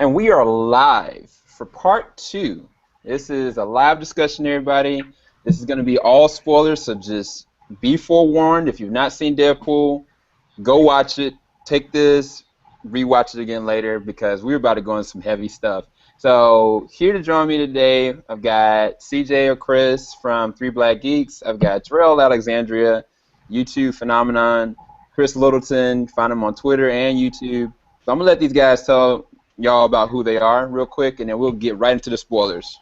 And we are live for part 2. This is a live discussion, everybody. This is going to be all spoilers, so just be forewarned. If you've not seen Deadpool, go watch it. Take this, rewatch it again later, because we're about to go into some heavy stuff. So here to join me today, I've got CJ or Chris from Three Black Geeks. I've got Terrell Alexandria, YouTube phenomenon. Chris Littleton, find him on Twitter and YouTube. So I'm going to let these guys tell y'all about who they are real quick, and then we'll get right into the spoilers.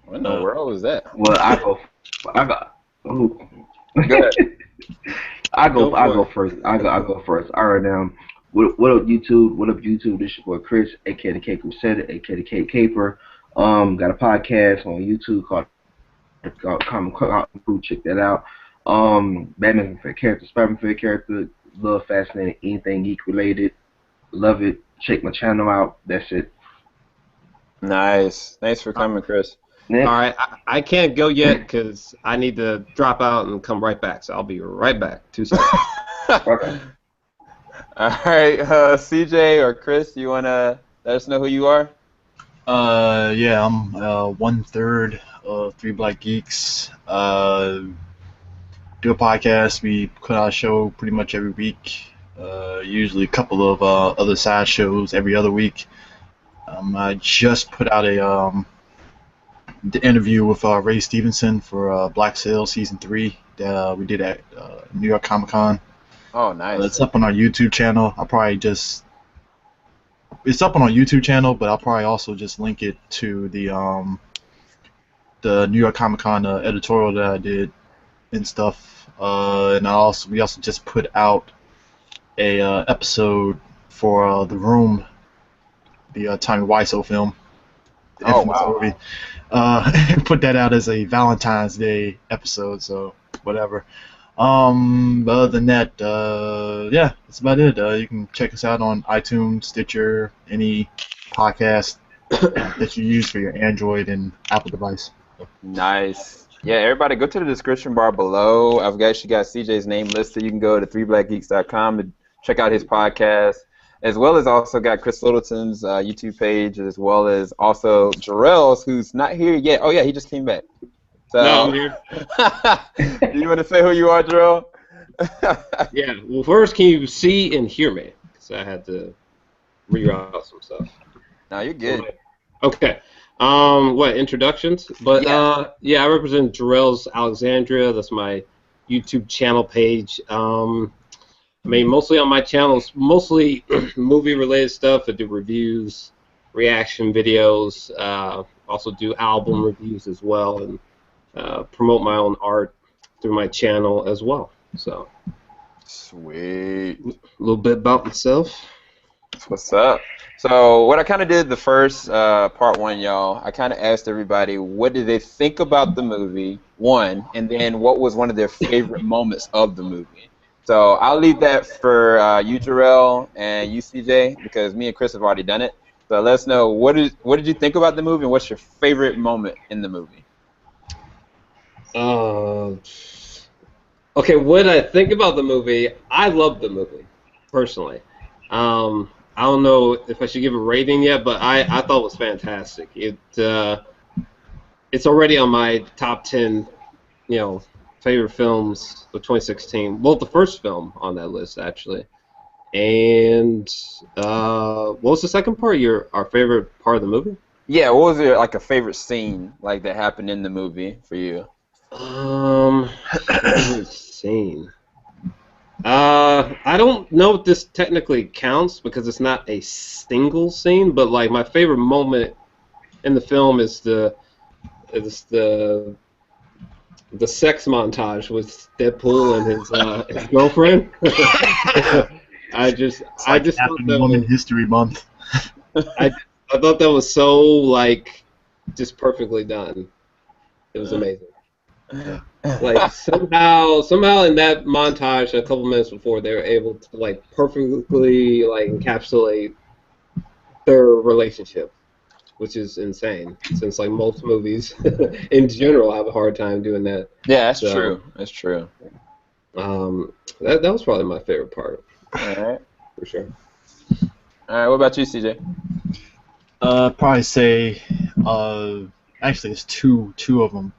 What in the world was that? Well, I got. Ooh. Go ahead. I go first. I go first. All right, now. What up, YouTube? What up, YouTube? This your boy Chris, aka the K Crusader, aka the K Caper. Got a podcast on YouTube called Common Crew. Check that out. Batman favorite character, Spider-Man favorite character. Love, fascinating, anything geek related. Love it. Check my channel out. That's it. Nice. Thanks for coming, Chris. Next. All right, I can't go yet because I need to drop out and come right back. So I'll be right back. 2 seconds. Okay. All right, CJ or Chris, you want to let us know who you are? Yeah, I'm 1/3 of Three Black Geeks. Do a podcast. We put out a show pretty much every week. Usually a couple of other side shows every other week. I just put out the interview with Ray Stevenson for Black Sail Season 3 that we did at New York Comic Con. Oh, nice. It's up on our YouTube channel. It's up on our YouTube channel, but I'll probably also just link it to the New York Comic Con editorial that I did and stuff. And we also just put out a episode for The Room, the Tommy Wiseau film. The infamous movie. Put that out as a Valentine's Day episode, so whatever. But other than that, yeah, that's about it. You can check us out on iTunes, Stitcher, any podcast that you use for your Android and Apple device. Nice. Yeah, everybody go to the description bar below. I've actually got CJ's name listed. You can go to threeblackgeeks.com to check out his podcast, as well as also got Chris Littleton's YouTube page, as well as also Jarrell's, who's not here yet. Oh, yeah, he just came back. So, No, I'm here. Do you want to say who you are, Jarrell? Yeah. Well, first, can you see and hear me? Because I had to reroute some stuff. No, you're good. Okay. What introductions? But Yeah. I represent Jarrell's Alexandria. That's my YouTube channel page. I mean, mostly on my channels, mostly movie-related stuff. I do reviews, reaction videos. Also do album reviews as well, and promote my own art through my channel as well. So, Sweet. a little bit about myself. That's what's up. So what I kind of did the first part 1, y'all, I kind of asked everybody what did they think about the movie, one, and then what was one of their favorite moments of the movie. So I'll leave that for you, Jarrell, and you, CJ, because me and Chris have already done it. So let us know what did you think about the movie, and what's your favorite moment in the movie? Okay, what I think about the movie, I love the movie, personally. I don't know if I should give a rating yet, but I thought it was fantastic. It's already on my top 10, favorite films of 2016. Well, the first film on that list, actually. And what was the second part? Our favorite part of the movie? Yeah, what was your a favorite scene that happened in the movie for you? Favorite scene. I don't know if this technically counts because it's not a single scene, but my favorite moment in the film is the sex montage with Deadpool and his girlfriend. I just thought that Women's History Month. I thought that was so just perfectly done. It was amazing. Somehow in that montage, a couple minutes before, they were able to perfectly encapsulate their relationship, which is insane. Since most movies in general have a hard time doing that. Yeah, that's true. That's true. That was probably my favorite part. All right. For sure. All right, what about you, CJ? Probably say, actually, it's two of them.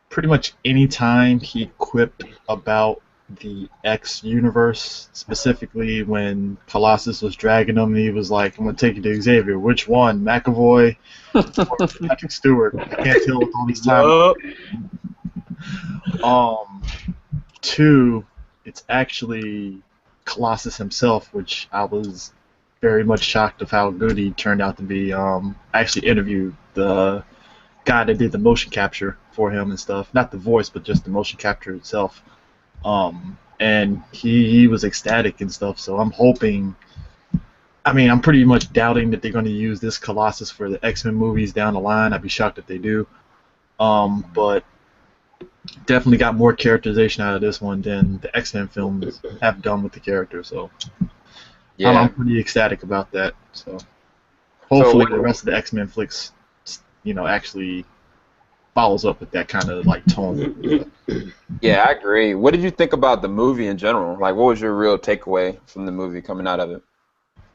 Pretty much any time he quipped about the X universe, specifically when Colossus was dragging him, and he was like, "I'm gonna take you to Xavier. Which one, McAvoy or Patrick Stewart? I can't tell with all these time." Two, it's actually Colossus himself, which I was very much shocked of how good he turned out to be. I actually interviewed the guy that did the motion capture for him and stuff. Not the voice, but just the motion capture itself. And he was ecstatic and stuff, so I'm hoping... I mean, I'm pretty much doubting that they're going to use this Colossus for the X-Men movies down the line. I'd be shocked if they do. But definitely got more characterization out of this one than the X-Men films have done with the character, so Yeah. I'm pretty ecstatic about that. So hopefully the rest of the X-Men flicks, actually follows up with that kind of like tone. Yeah, I agree. What did you think about the movie in general? Like, what was your real takeaway from the movie coming out of it?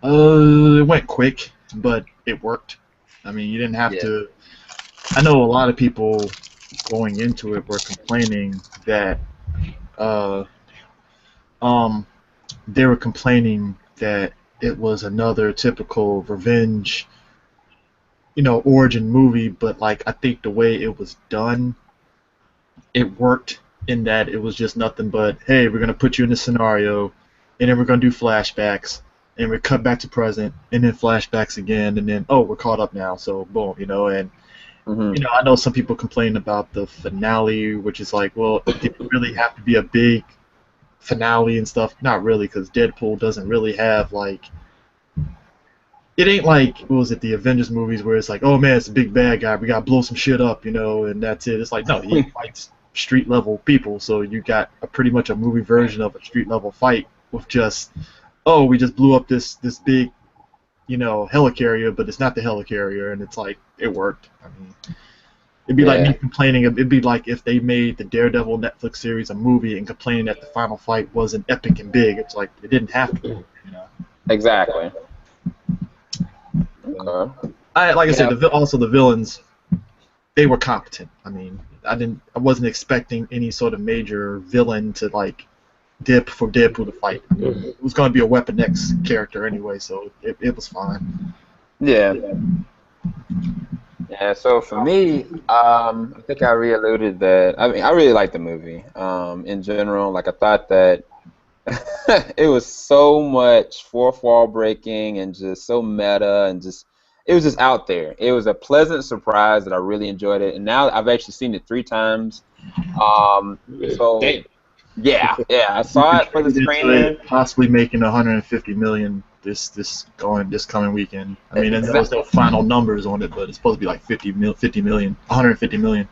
It went quick, but it worked. I mean, you didn't have to... I know a lot of people going into it were complaining that they were complaining that it was another typical revenge, origin movie, but like I think the way it was done, it worked in that it was just nothing but, hey, we're gonna put you in this scenario, and then we're gonna do flashbacks, and we cut back to present, and then flashbacks again, and then we're caught up now, so boom, and I know some people complain about the finale, which is like, well, did it really have to be a big finale and stuff? Not really, because Deadpool doesn't really have, like... It ain't like, what was it, the Avengers movies where it's like, oh man, it's a big bad guy, we gotta blow some shit up, and that's it. It's like, no, he fights street-level people, so you got pretty much a movie version of a street-level fight with just, we just blew up this big, helicarrier, but it's not the helicarrier, and it's like, it worked. I mean, it'd be like me complaining. It'd be like if they made the Daredevil Netflix series a movie and complaining that the final fight wasn't epic and big. It's like it didn't have to be, Exactly. Okay. I said, also the villains, they were competent. I mean, I wasn't expecting any sort of major villain to like dip for Deadpool to fight. I mean, it was going to be a Weapon X character anyway, so it was fine. Yeah. Yeah, so for me, I think I already alluded that, I mean, I really liked the movie. In general, like, I thought that it was so much fourth wall breaking and just so meta and just, it was just out there. It was a pleasant surprise that I really enjoyed it, and now I've actually seen it 3 times. So... Yeah, I saw it for the screening. Possibly making 150 million this coming weekend. I mean, there's no final numbers on it, but it's supposed to be like 50 million, 150 million.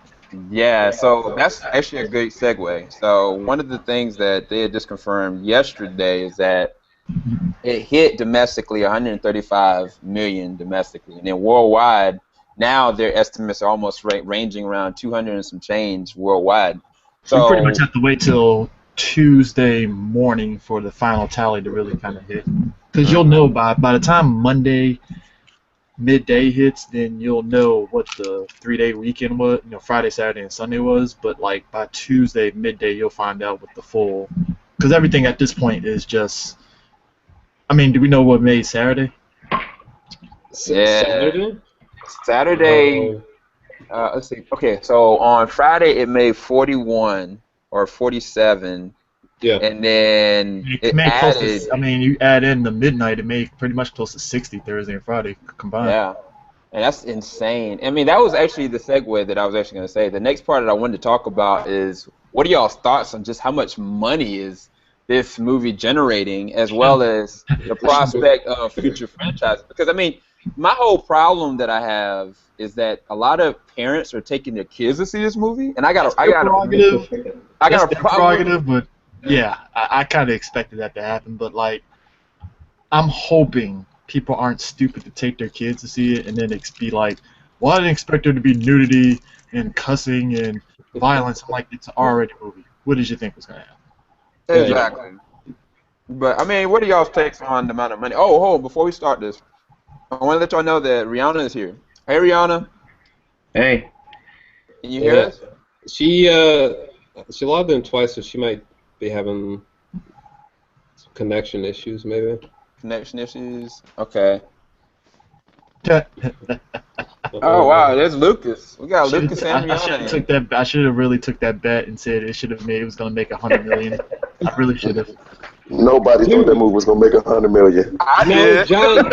Yeah, so that's actually a good segue. So one of the things that they had just confirmed yesterday is that it hit domestically 135 million domestically, and then worldwide now their estimates are almost ranging around 200 and some change worldwide. So you pretty much have to wait till Tuesday morning for the final tally to really kind of hit. Because you'll know by the time Monday midday hits, then you'll know what the 3-day weekend was, Friday, Saturday, and Sunday was. But like by Tuesday midday, you'll find out what the full... Because everything at this point is just... I mean, do we know what made Saturday? Saturday? Saturday... let's see. Okay, so on Friday it made 41 or 47. Yeah. And then it added. You add in the midnight, it made pretty much close to 60 Thursday and Friday combined. Yeah, and that's insane. I mean, that was actually the segue that I was actually going to say. The next part that I wanted to talk about is what are y'all's thoughts on just how much money is this movie generating, as well as the prospect of future franchises? Because I mean, my whole problem that I have is that a lot of parents are taking their kids to see this movie, and I got a prerogative, but yeah, I kind of expected that to happen. But like, I'm hoping people aren't stupid to take their kids to see it, and then it's be like, well, I didn't expect there to be nudity and cussing and violence. I'm like, it's an R-rated movie. What did you think was gonna happen? Exactly. But I mean, what are y'all's takes on the amount of money? Oh, before we start this. I want to let y'all know that Rihanna is here. Hey, Rihanna. Hey. Can you hear us? She logged in twice, so she might be having some connection issues, maybe. Connection issues. Okay. I Oh wow, there's Lucas. We got Lucas and should have Rihanna. took that. I should have really took that bet and said it was gonna make $100 million. I really should have. Nobody thought that movie was gonna make $100 million. I No, did. John.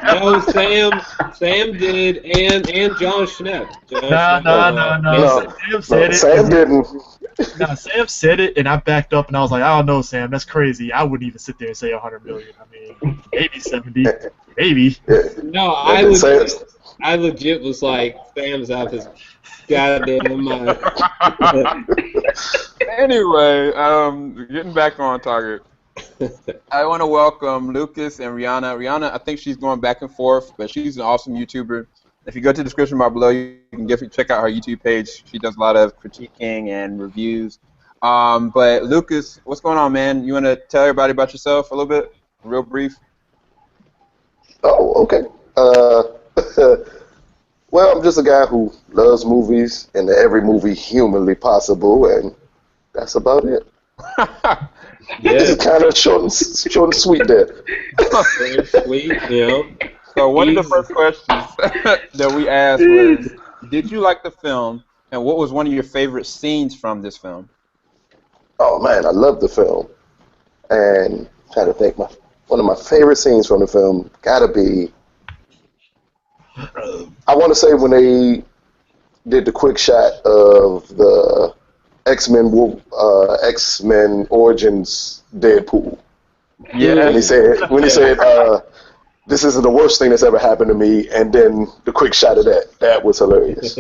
No, Sam did, and John Schnepp. No. Sam said it. Sam didn't. No, Sam said it, and I backed up, and I was like, I don't know, Sam, that's crazy. I wouldn't even sit there and say $100 million. I mean, maybe 70, maybe. No, I legit was like, Sam's out his goddamn mind. Anyway, getting back on target. I want to welcome Lucas and Rihanna. Rihanna, I think she's going back and forth, but she's an awesome YouTuber. If you go to the description bar below, you can definitely check out her YouTube page. She does a lot of critiquing and reviews. But Lucas, what's going on, man? You want to tell everybody about yourself a little bit, real brief? Oh, okay. Well, I'm just a guy who loves movies and every movie humanly possible, and that's about it. It's kind of short and sweet there. Very sweet, you know. So one of the first questions that we asked was, did you like the film, and what was one of your favorite scenes from this film? Oh man, I love the film, and I'm trying to think, one of my favorite scenes from the film gotta be, I want to say when they did the quick shot of the X-Men Origins Deadpool. Yeah. When he said, this isn't the worst thing that's ever happened to me, and then the quick shot of that was hilarious.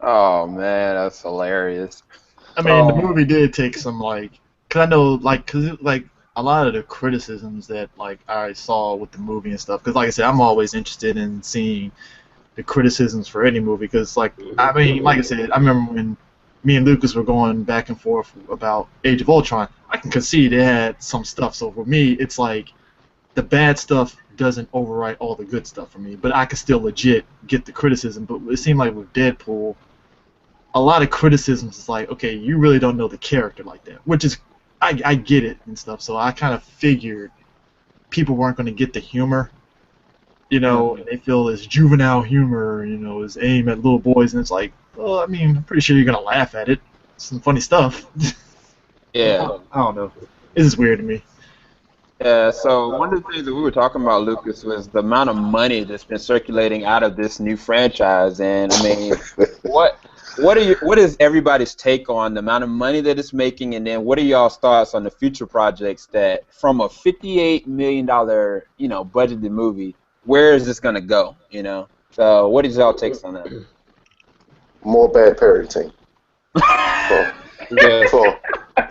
Oh man, that's hilarious. I mean, the movie did take some, cause I know, cause a lot of the criticisms that, I saw with the movie and stuff, cause like I said, I'm always interested in seeing the criticisms for any movie, cause, I mean, I said, I remember when me and Lucas were going back and forth about Age of Ultron, I can concede it had some stuff, so for me, it's the bad stuff doesn't overwrite all the good stuff for me, but I can still legit get the criticism, but it seemed like with Deadpool, a lot of criticisms is okay, you really don't know the character like that, which is, I get it and stuff, so I kind of figured people weren't going to get the humor, and they feel this juvenile humor, is aimed at little boys, and it's well, I mean, I'm pretty sure you're going to laugh at it. Some funny stuff. Yeah. I don't know. This is weird to me. Yeah, so one of the things that we were talking about, Lucas, was the amount of money that's been circulating out of this new franchise, and I mean, what is everybody's take on the amount of money that it's making, and then what are y'all's thoughts on the future projects that, from a $58 million, budgeted movie, where is this gonna go? So what is y'all takes on that? More bad parenting.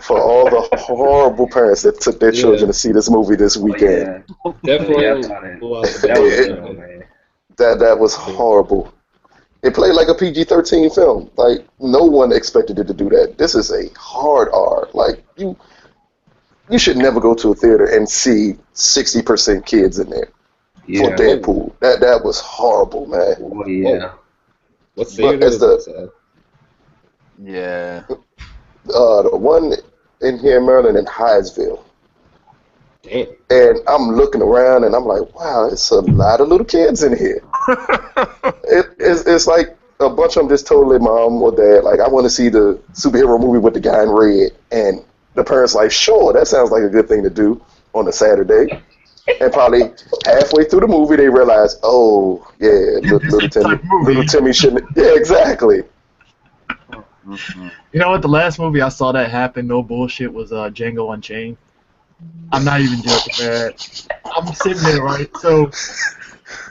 For all the horrible parents that took their children to see this movie this weekend. Definitely. That was horrible. It played like a PG-13 film. No one expected it to do that. This is a hard R. You should never go to a theater and see 60% kids in there for Deadpool. That was horrible, man. Oh, yeah. What theater is that? Yeah. The one in here in Maryland in Hyattsville. Damn. And I'm looking around and I'm like, wow, it's a lot of little kids in here. It's like a bunch of them just told their mom or dad, I want to see the superhero movie with the guy in red. And the parents sure, that sounds like a good thing to do on a Saturday. And probably halfway through the movie, they realize, oh, yeah, little Timmy shouldn't. Yeah, exactly. You know what? The last movie I saw that happen, no bullshit, was Django Unchained. I'm not even joking, man. I'm sitting there, right? So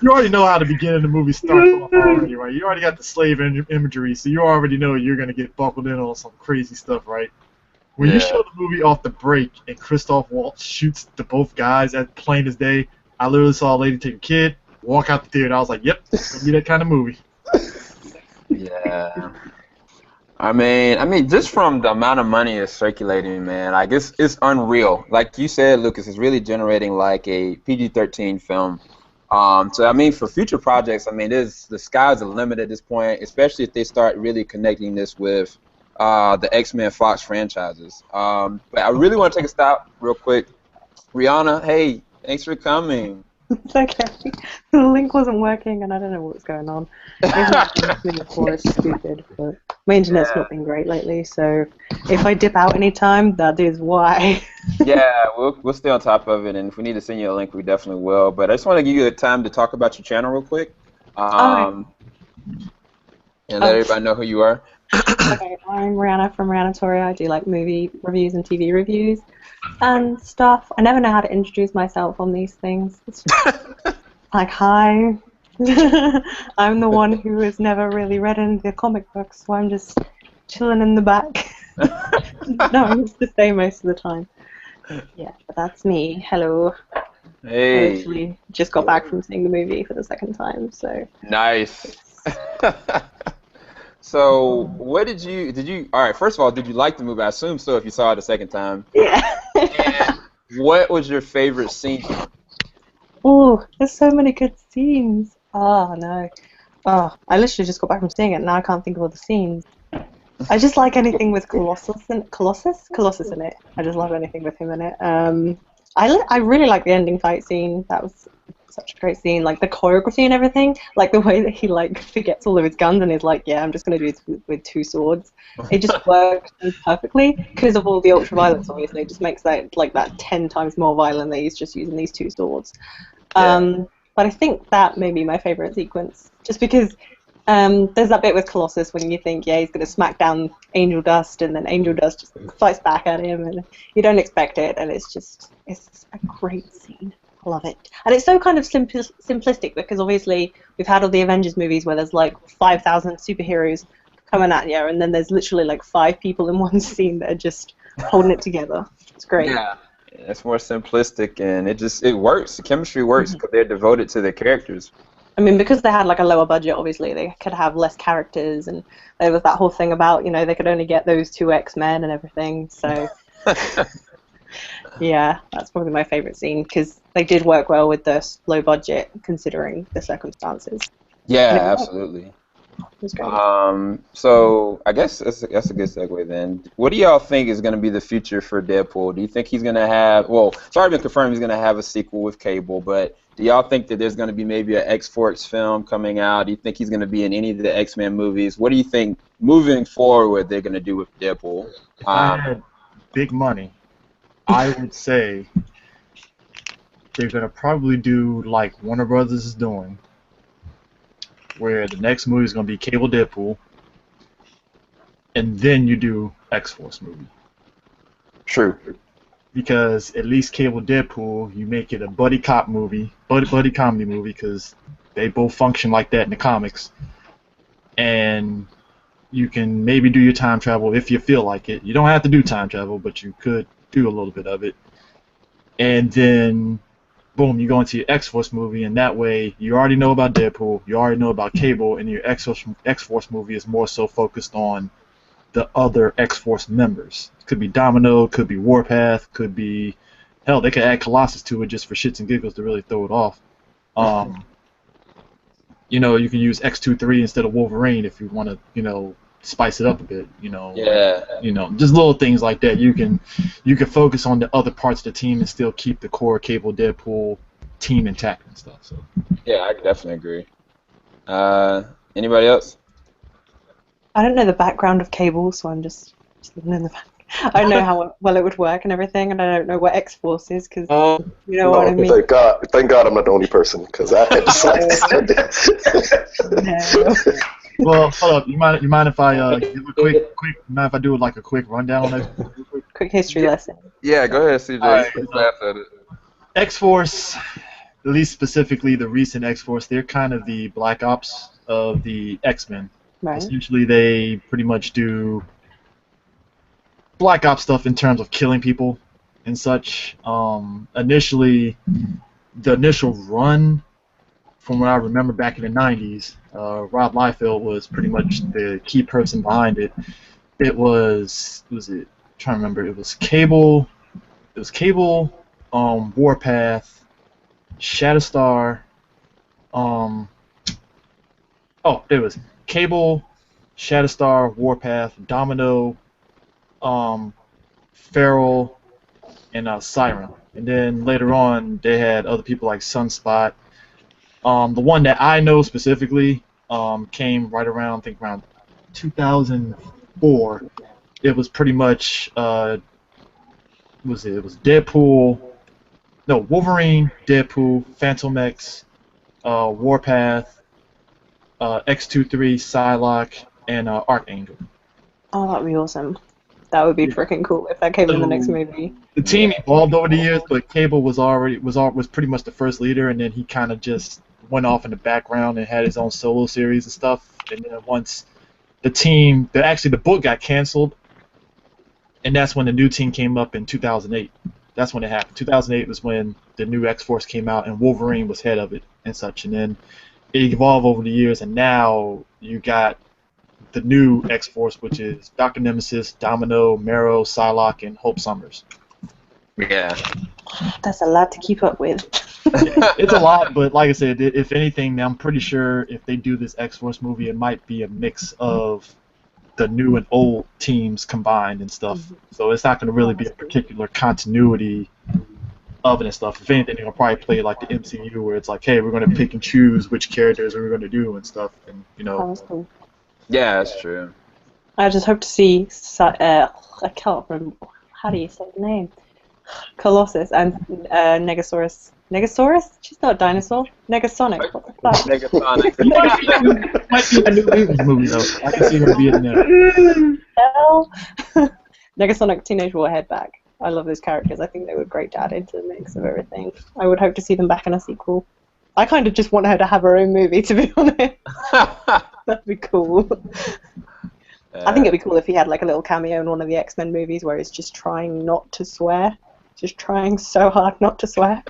you already know how the beginning of the movie starts off already, right? You already got the slave imagery, so you already know you're gonna get buckled in on some crazy stuff, right? When you show the movie off the break and Christoph Waltz shoots the both guys at plain as day, I literally saw a lady take a kid, walk out the theater, and I was like, yep, it's gonna be that kind of movie. Yeah. I mean, just from the amount of money it's circulating, man, like it's unreal. Like you said, Lucas, it's really generating like a PG-13 film. So I mean, for future projects, I mean, the sky's the limit at this point, especially if they start really connecting this with the X-Men Fox franchises. But I really want to take a stop real quick. Rihanna, hey, thanks for coming. It's okay. The link wasn't working, and I don't know what was going on. Maybe before it's stupid, but my internet's not been great lately. So if I dip out anytime, that is why. Yeah, we'll stay on top of it, and if we need to send you a link, we definitely will. But I just want to give you the time to talk about your channel real quick, and let everybody know who you are. Okay, I'm Rihanna from Rihanna. I do like movie reviews and TV reviews and stuff. I never know how to introduce myself on these things. It's just like, hi. I'm the one who has never really read any of the comic books, so I'm just chilling in the back. No, I used to stay most of the time. Yeah, but that's me. Hello. Hey. I literally just got back from seeing the movie for the second time, so. Nice. So, what did you? All right. First of all, did you like the movie? I assume so. If you saw it a second time. Yeah. And what was your favorite scene? Oh, there's so many good scenes. Oh no. Oh, I literally just got back from seeing it, and now I can't think of all the scenes. I just like anything with Colossus in it. I just love anything with him in it. I really like the ending fight scene. That was such a great scene. Like the choreography and everything. Like the way that he like forgets all of his guns and is like, yeah, I'm just gonna do this with two swords. It just works perfectly because of all the ultra violence. Obviously, it just makes that 10 times more violent that he's just using these two swords. Yeah. But I think that may be my favorite sequence, just because. There's that bit with Colossus when you think, yeah, he's going to smack down Angel Dust, and then Angel Dust just fights back at him, and you don't expect it, and it's a great scene. I love it. And it's so kind of simplistic, because obviously we've had all the Avengers movies where there's like 5,000 superheroes coming at you, and then there's literally like 5 people in one scene that are just holding it together. It's great. Yeah. It's more simplistic, and it works. The chemistry works because they're devoted to their characters. I mean, because they had like a lower budget, obviously, they could have less characters, and there was that whole thing about, they could only get those 2 X-Men and everything, so yeah, that's probably my favorite scene, because they did work well with the low budget, considering the circumstances. Yeah, absolutely. It was great. So I guess that's a good segue then. What do y'all think is going to be the future for Deadpool? Do you think he's going to have, well, it's already been confirmed he's going to have a sequel with Cable, but do y'all think that there's going to be maybe an X-Force film coming out? Do you think he's going to be in any of the X-Men movies? What do you think moving forward they're going to do with Deadpool? If I had big money, I would say they're going to probably do like Warner Brothers is doing, where the next movie is going to be Cable Deadpool, and then you do X-Force movie. True. Because at least Cable Deadpool, you make it a buddy cop movie, buddy comedy movie, because they both function like that in the comics. And you can maybe do your time travel if you feel like it. You don't have to do time travel, but you could do a little bit of it. And then, boom, you go into your X-Force movie, and that way you already know about Deadpool, you already know about Cable, and your X-Force movie is more so focused on the other X-Force members. Could be Domino, could be Warpath, could be, hell, they could add Colossus to it just for shits and giggles to really throw it off. You can use X-23 instead of Wolverine if you want to, spice it up a bit. Yeah. Just little things like that. You can focus on the other parts of the team and still keep the core Cable Deadpool team intact and stuff. So. Yeah, I definitely agree. Anybody else? I don't know the background of Cable, so I'm just living in the back. I don't know how well it would work and everything, and I don't know what X-Force is, because you know what I mean? Thank God I'm not the only person, because I had to say that. No. Well, hold up. You mind if I give a quick? Mind if I do like a quick rundown? Quick history lesson. Yeah, go ahead, CJ. Right. X-Force, at least specifically the recent X-Force, they're kind of the Black Ops of the X-Men. Right. Essentially, they pretty much do Black Ops stuff in terms of killing people and such. Initially, the initial run, from what I remember back in the 90s, Rob Liefeld was pretty much the key person behind it. It was it? I'm trying to remember. It was Cable. It was Cable, Warpath, Shatterstar. Um, there was Cable, Shatterstar, Warpath, Domino, um, Feral, and Siren. And then later on, they had other people like Sunspot. The one that I know specifically came right around, I think around 2004. It was pretty much it was Deadpool, no, Wolverine, Deadpool, Phantom X, Warpath, X-23, Psylocke, and Archangel. Oh, that'd be awesome. That would be freaking cool if that came in the next movie. The team evolved over the years, but Cable was pretty much the first leader, and then he kind of just went off in the background and had his own solo series and stuff. And then once the book got canceled, and that's when the new team came up in 2008. That's when it happened. 2008 was when the new X-Force came out, and Wolverine was head of it and such. And then it evolved over the years, and now you got the new X-Force, which is Dr. Nemesis, Domino, Marrow, Psylocke, and Hope Summers. Yeah. That's a lot to keep up with. It's a lot, but like I said, if anything, I'm pretty sure if they do this X-Force movie, it might be a mix of the new and old teams combined and stuff. So it's not going to really be a particular continuity of it and stuff. If anything, they'll probably play like the MCU, where it's like, hey, we're going to pick and choose which characters we're going to do and stuff, and That's cool. Yeah, that's true. I just hope to see. I can't remember. How do you say the name? Colossus and Negasaurus. Negasaurus? She's not a dinosaur. Negasonic. What the fuck? Negasonic. Might be a new movie though. I can see her being there. Hell. Negasonic Teenage Warhead back. I love those characters. I think they were great to add into the mix of everything. I would hope to see them back in a sequel. I kind of just want her to have her own movie, to be honest. That'd be cool. I think it'd be cool if he had like a little cameo in one of the X-Men movies where he's just trying not to swear. Just trying so hard not to swear.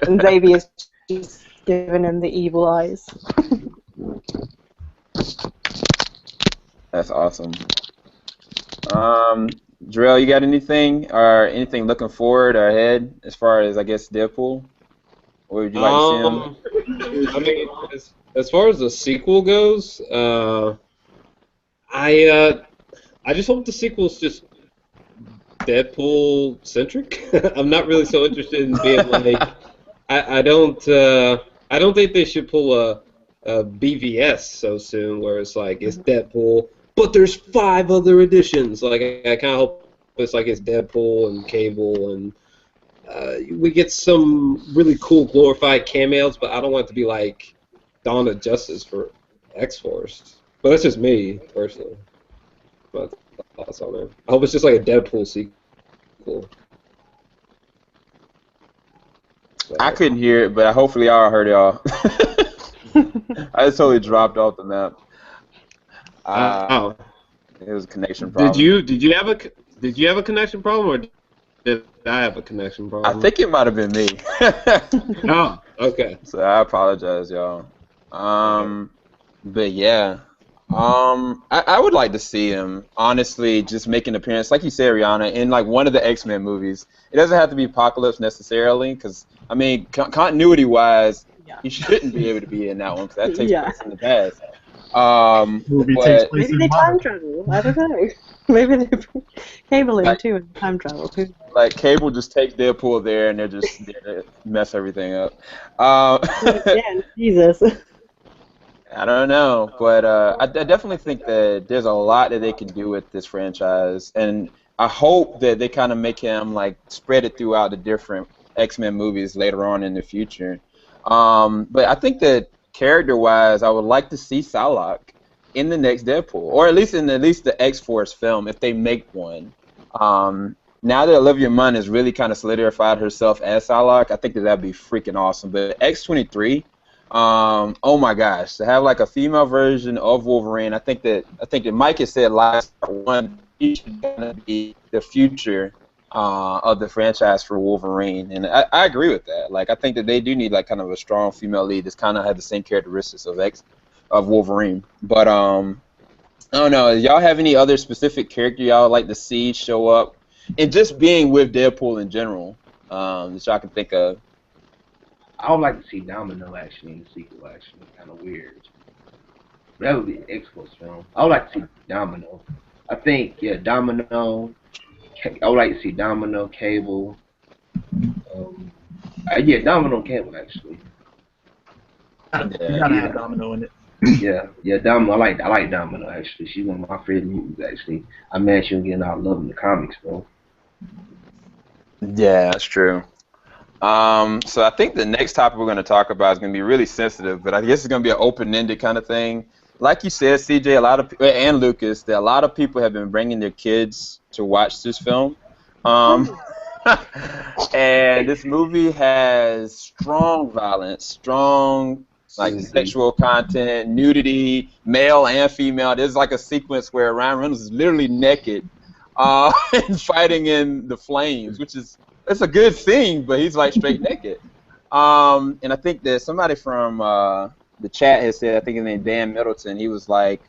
And Xavier's just giving him the evil eyes. That's awesome. Jarrell, you got anything looking forward or ahead as far as, I guess, Deadpool? Or would you like to see him? I mean, as far as the sequel goes, I just hope the sequel's just Deadpool centric. I'm not really so interested in being like I don't think they should pull a BVS so soon where it's like it's Deadpool, but there's 5 other editions. Like I kind of hope it's like it's Deadpool and Cable and we get some really cool glorified cameos, but I don't want it to be like Dawn of Justice for X-Force. But that's just me personally. But thoughts on it. I hope it's just like a Deadpool sequel. So, I couldn't hear it, but hopefully y'all heard y'all. I just totally dropped off the map. It was a connection problem. Did you have a connection problem, or did I have a connection problem? I think it might have been me. Oh, okay. So I apologize, y'all. But yeah. I would like to see him, honestly, just make an appearance, like you said, Rihanna, in like one of the X-Men movies. It doesn't have to be Apocalypse necessarily, because, I mean, continuity-wise, he shouldn't be able to be in that one, because that takes place in the past. Maybe they time travel. I don't know. Maybe they put Cable in too and time travel too. Like Cable just takes Deadpool there, and they're just there to mess everything up. Yeah, Jesus. I don't know, but I definitely think that there's a lot that they can do with this franchise, and I hope that they kind of make him like spread it throughout the different X-Men movies later on in the future. But I think that character-wise, I would like to see Psylocke in the next Deadpool, or at least in the X-Force film if they make one. Now that Olivia Munn has really kind of solidified herself as Psylocke, I think that that'd be freaking awesome. But X-23. Oh my gosh, to have like a female version of Wolverine, I think that Mike has said last one, he's gonna be the future of the franchise for Wolverine, and I agree with that. Like I think that they do need like kind of a strong female lead that's kind of had the same characteristics of Wolverine. But I don't know. Y'all have any other specific character y'all like to see show up, and just being with Deadpool in general, that y'all can think of? I would like to see Domino actually in the sequel. Actually, kind of weird. That would be an X-Force film. I would like to see Domino. I think Domino. I would like to see Domino, Cable. Domino, Cable actually. You gotta have Domino in it. Yeah, Domino. I like Domino actually. She's one of my favorite mutants actually. I'm mad she was getting out love in the comics, bro. Yeah, that's true. So I think the next topic we're going to talk about is going to be really sensitive, but I guess it's going to be an open-ended kind of thing. Like you said, CJ, and Lucas, that a lot of people have been bringing their kids to watch this film. And this movie has strong violence, strong sexual content, nudity, male and female. There's like a sequence where Ryan Reynolds is literally naked and fighting in the flames, which is it's a good thing, but he's like straight naked. And I think that somebody from the chat has said, I think his name Dan Middleton, he was like,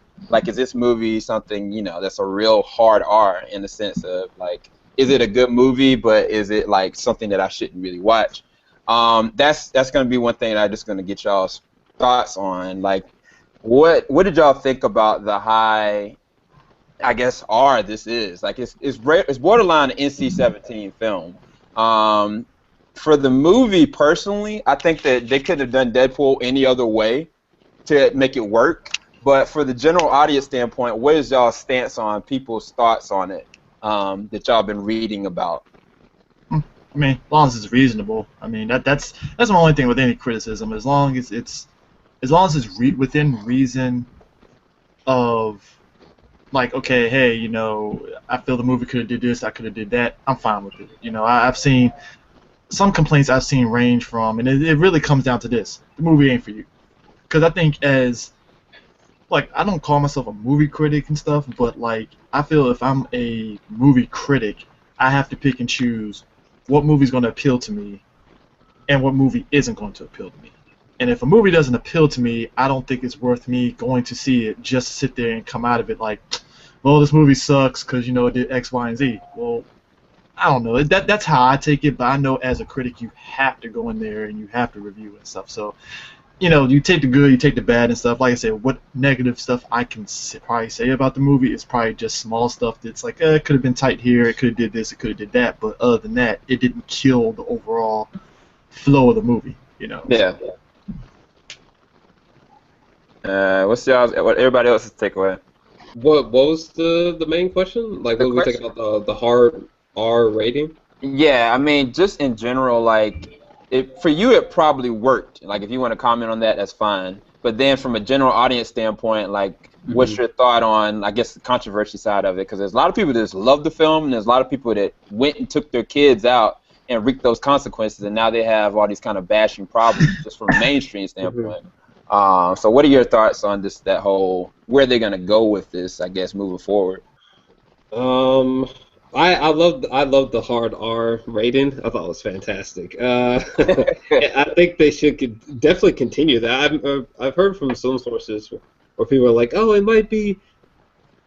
is this movie something, that's a real hard R in the sense of like, is it a good movie, but is it like something that I shouldn't really watch? That's going to be one thing that I'm just going to get y'all's thoughts on. Like, what did y'all think about the high, I guess, R this is? Like, it's borderline an NC-17 film. For the movie, personally, I think that they could have done Deadpool any other way to make it work. But for the general audience standpoint, what is y'all's stance on people's thoughts on it that y'all been reading about? I mean, as long as it's reasonable. I mean, that's my only thing with any criticism. As long as it's within reason of, like, okay, hey, I feel the movie could have did this, I could have did that. I'm fine with it. I've seen some complaints I've seen range from, and it really comes down to this: the movie ain't for you. Because I think I don't call myself a movie critic and stuff, but like I feel if I'm a movie critic, I have to pick and choose what movie's going to appeal to me and what movie isn't going to appeal to me. And if a movie doesn't appeal to me, I don't think it's worth me going to see it just to sit there and come out of it like, well, this movie sucks because, it did X, Y, and Z. Well, I don't know. That's how I take it, but I know as a critic you have to go in there and you have to review and stuff. So, you take the good, you take the bad and stuff. Like I said, what negative stuff I can probably say about the movie is probably just small stuff that's like, it could have been tight here, it could have did this, it could have did that. But other than that, it didn't kill the overall flow of the movie, Yeah. What everybody else's takeaway? What was the main question? Like, what do we think about the hard R rating? Yeah, I mean, just in general, like, for you, it probably worked. Like, if you want to comment on that, that's fine. But then from a general audience standpoint, like, what's your thought on, I guess, the controversy side of it? Because there's a lot of people that just love the film, and there's a lot of people that went and took their kids out and reaped those consequences, and now they have all these kind of bashing problems just from a mainstream standpoint. So what are your thoughts on that whole, where they're going to go with this, I guess, moving forward? I love the hard R rating. I thought it was fantastic. I think they should definitely continue that. I've heard from some sources where people are like, oh, it might be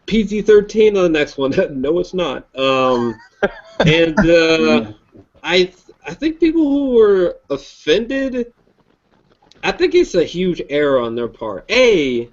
PG-13 on the next one. No, it's not. I think people who were offended, I think it's a huge error on their part. A,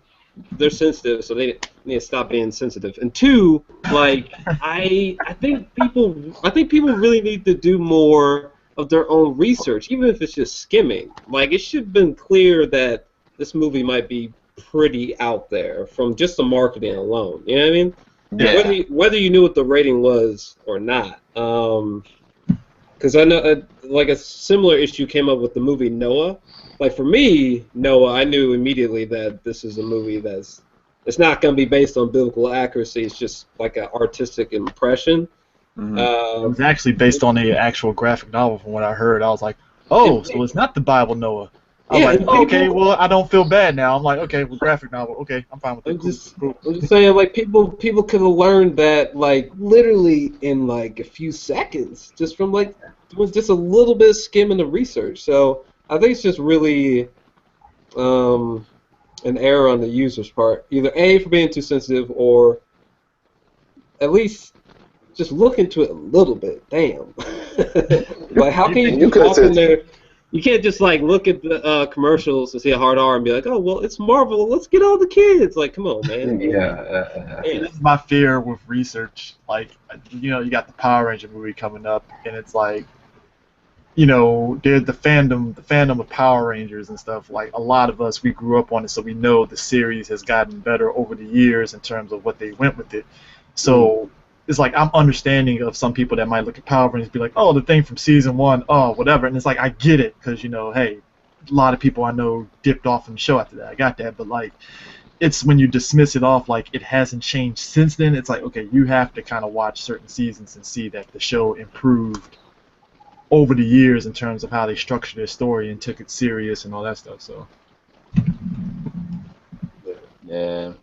they're sensitive, so they need to stop being sensitive. And two, like, I think people really need to do more of their own research, even if it's just skimming. Like, it should have been clear that this movie might be pretty out there from just the marketing alone. You know what I mean? Yeah. Whether you knew what the rating was or not. Because I know, like, a similar issue came up with the movie Noah. Like, for me, Noah, I knew immediately that this is a movie it's not going to be based on biblical accuracy. It's just like an artistic impression. It was actually based on an actual graphic novel from what I heard. I was like, oh, so it's not the Bible, Noah. I was like, okay, well, I don't feel bad now. I'm like, okay, well, graphic novel, okay, I'm fine with it. I'm just saying, like, people could have learned that, like, literally in, like, a few seconds, just from, like, doing just a little bit of skimming the research. So I think it's just really, an error on the user's part. Either A, for being too sensitive, or at least just look into it a little bit. Damn. Like, how can you just walk in there? You can't just like look at the commercials and see a hard R and be like, oh well, it's Marvel. Let's get all the kids. Like, come on, man. Yeah. This is my fear with research. Like, you know, you got the Power Ranger movie coming up, and it's like, you know, there's the fandom of Power Rangers and stuff. Like, a lot of us, we grew up on it, so we know the series has gotten better over the years in terms of what they went with it. So it's like, I'm understanding of some people that might look at Power Rangers and be like, oh, the thing from season 1, oh, whatever. And it's like, I get it, because, you know, hey, a lot of people I know dipped off from the show after that. I got that. But, like, it's when you dismiss it off like it hasn't changed since then, it's like, okay, you have to kind of watch certain seasons and see that the show improved over the years in terms of how they structured their story and took it serious and all that stuff. So Yeah.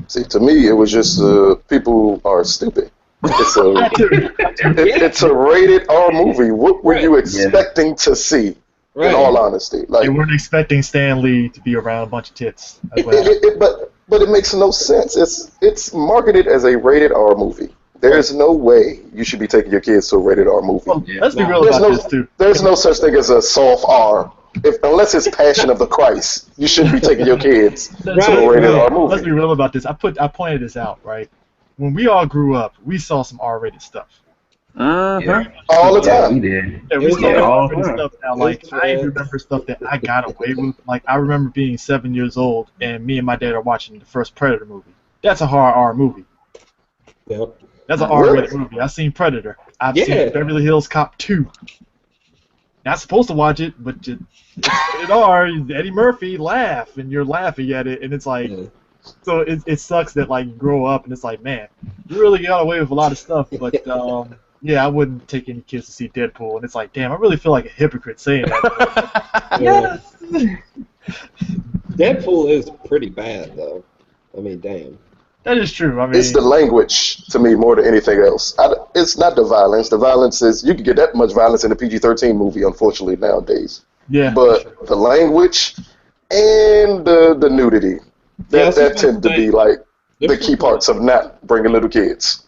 See, to me, it was just people are stupid. It's a rated R movie. What were you expecting to see? Right. In all honesty, like, they weren't expecting Stan Lee to be around a bunch of tits. But it makes no sense. It's marketed as a rated R movie. There's no way you should be taking your kids to a rated R movie. Well, let's be real about this too. There's no such thing as a soft R. Unless it's Passion of the Christ, you shouldn't be taking your kids to a rated R movie. Let's be real about this. I pointed this out, right? When we all grew up, we saw some R-rated stuff. All the time. We did. Yeah, we saw R-rated stuff. Now, like, I remember stuff that I got away with. Like, I remember being 7 years old, and me and my dad are watching the first Predator movie. That's a hard R movie. Yep. That's an R-rated movie. I've seen Predator. I've seen Beverly Hills Cop 2. Not supposed to watch it, but it's rated R. Eddie Murphy laugh, and you're laughing at it, and it's like, so it sucks that, like, you grow up and it's like, man, you really got away with a lot of stuff, but yeah, I wouldn't take any kids to see Deadpool, and it's like, damn, I really feel like a hypocrite saying that. Yes. Deadpool is pretty bad, though. I mean, damn. That is true. I mean, it's the language to me more than anything else. It's not the violence. The violence is, you can get that much violence in a PG-13 movie, unfortunately, nowadays. Yeah. But the language and the nudity, that tend to be like the key parts of not bringing little kids.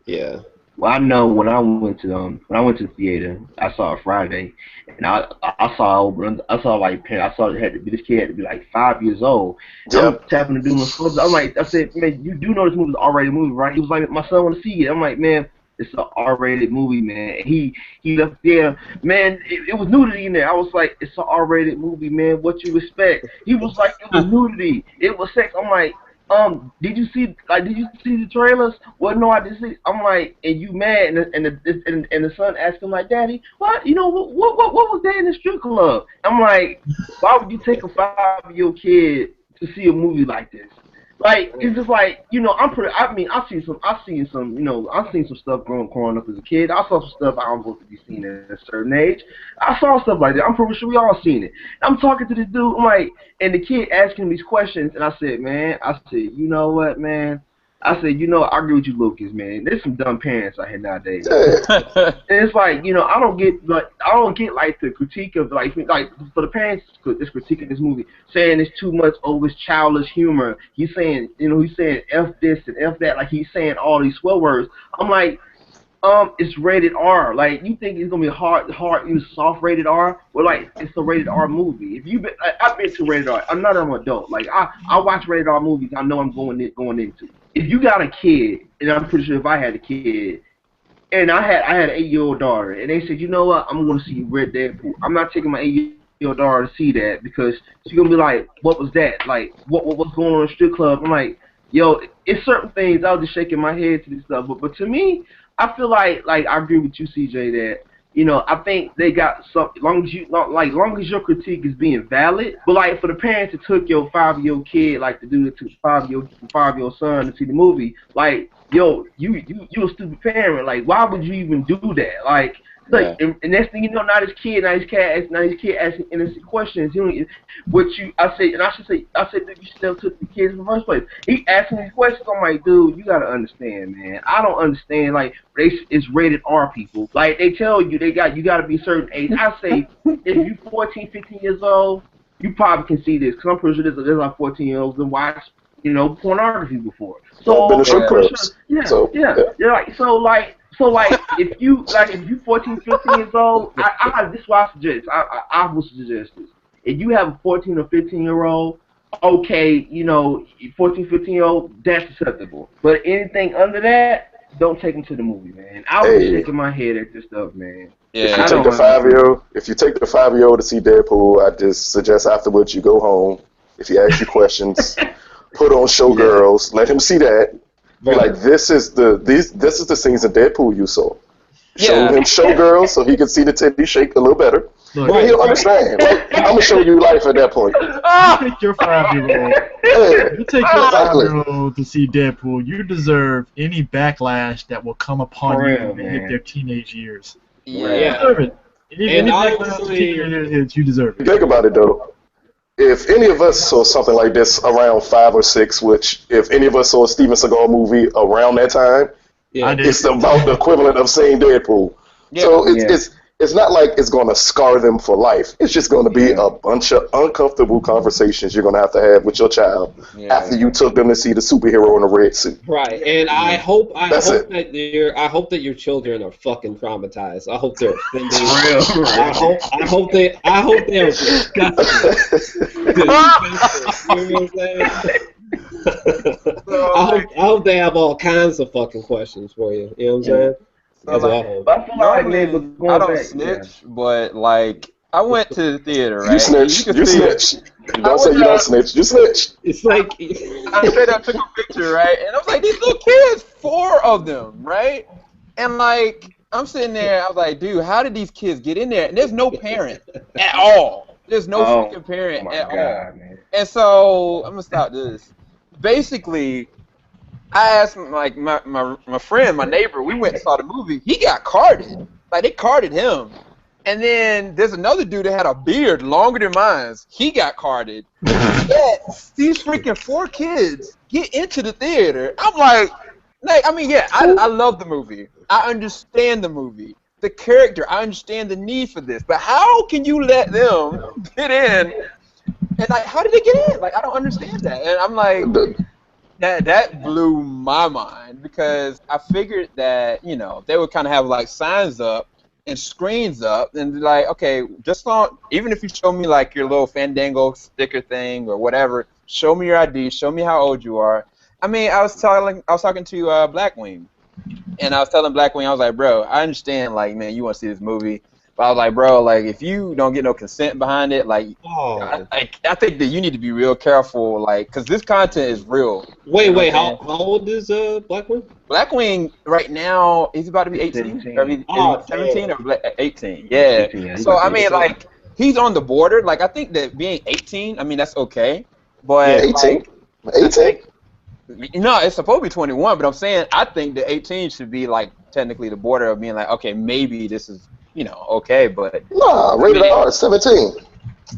Yeah. Well, I know when I went to the theater, I saw it Friday, and I saw this kid had to be like 5 years old. I'm tapping to do my school. I said, man, you do know this movie's an R-rated movie, right? He was like, my son want to see it. I'm like, man, it's an R-rated movie, man. And he left there, man. It was nudity in there. I was like, it's an R-rated movie, man. What you expect? He was like, it was nudity. It was sex. I'm like, did you see the trailers? Well, no, I didn't see. I'm like, and you mad? And the son asked him like, Daddy, what? You know what was that in the strip club? I'm like, why would you take a 5-year-old kid to see a movie like this? Like, it's just like, you know, I've seen some stuff growing up as a kid. I saw some stuff I don't supposed to be seen at a certain age. I saw stuff like that. I'm pretty sure we all seen it. I'm talking to this dude, I'm like, and the kid asking me these questions, and I said, you know what, man? I said, you know, I agree with you, Lucas, man. There's some dumb parents out here nowadays. And it's like, you know, I don't get like the critique of like for the parents this critique of this movie, saying it's too much over it's childish humor. He's saying F this and F that, like he's saying all these swear words. I'm like, it's rated R. Like, you think it's gonna be hard use soft rated R? Well, like, it's a rated R movie. I've been to rated R. I'm not an adult. Like, I watch rated R movies. I know I'm going into. If you got a kid, and I'm pretty sure if I had a kid, and I had an 8-year-old daughter, and they said, you know what, I'm gonna see Red Deadpool. I'm not taking my 8-year-old daughter to see that because she's gonna be like, what was that? Like, what's going on in the strip club? I'm like, yo, it's certain things. I was just shaking my head to this stuff, but to me, I feel like I agree with you, CJ, that, you know, I think they got some, long as your critique is being valid, but like for the parents that took your 5-year-old kid, like the dude that took 5-year-old son to see the movie, like, yo, you a stupid parent. Like, why would you even do that? Like, and next thing you know, now this kid asking innocent questions. I said, dude, you still took the kids in the first place. He asking these questions. I'm like, dude, you gotta understand, man. I don't understand. Like, it's rated R, people. Like, they tell you you gotta be a certain age. I say, if you 14, 15 years old, you probably can see this because I'm pretty sure there's like 14-year-olds that watch, pornography before. So been in strip I'm pretty sure, clubs. So if you 14, 15 years old, this is what I suggest. I would suggest this. If you have a 14 or 15-year-old, okay, 14, 15-year-old, that's acceptable. But anything under that, don't take them to the movie, man. I was shaking my head at this stuff, man. Yeah. If you take the 5-year-old to see Deadpool, I just suggest afterwards you go home. If he asks you questions, put on Showgirls. Let him see that. Be like, this is the scenes in Deadpool you saw. Show him Showgirls so he can see the titty shake a little better. Right. He'll understand. Like, I'm gonna show you life at that point. You take your 5-year-old. You take your 5-year-old to see Deadpool. You deserve any backlash that will come upon you when they hit their teenage years. Yeah. You deserve it. Any backlash you deserve it. Think about it though. If any of us saw something like this around 5 or 6, which if any of us saw a Steven Seagal movie around that time, it's about the equivalent of seeing Deadpool. Yeah. So it's not like it's going to scar them for life. It's just going to be a bunch of uncomfortable conversations you're going to have with your child after you took them to see the superhero in a red suit. Right, and I hope that your children are fucking traumatized. I hope they're offended. I hope they are disgusted. You know what I'm saying? I hope they have all kinds of fucking questions for you. You know what I'm saying? That's what I hope. I don't snitch, but like I went to the theater, right? You snitch. You snitch. Don't say you don't snitch. You snitch. It's like I straight up took a picture, right? And I was like, these little kids, 4 of them, right? And like I'm sitting there, I was like, dude, how did these kids get in there? And there's no parent at all. There's no freaking parent at all. Man. And so I'm gonna stop this. Basically, I asked like my friend, my neighbor, we went and saw the movie. He got carded. Like they carded him. And then there's another dude that had a beard longer than mine. He got carded. Yet these freaking 4 kids get into the theater. I'm like I mean, I love the movie. I understand the movie. The character, I understand the need for this. But how can you let them get in? And like, how did they get in? Like, I don't understand that. And I'm like, that blew my mind because I figured that, they would kind of have like signs up and screens up and be like, okay, just don't, even if you show me like your little Fandango sticker thing or whatever, show me your ID, show me how old you are. I mean, I was talking to Blackwing, and I was telling Blackwing, I was like, bro, I understand, like, man, you want to see this movie. But I was like, bro, like, if you don't get no consent behind it, like, I think that you need to be real careful, like, because this content is real. Wait, how old is Blackwing? Blackwing, right now, he's about to be 18. 17 or 18? Yeah. 18, so, I mean, like, he's on the border. Like, I think that being 18, I mean, that's okay. But, 18? Like, 18? No, it's supposed to be 21, but I'm saying I think the 18 should be, like, technically the border of being like, okay, maybe this is, okay, but... Nah, rated R is 17.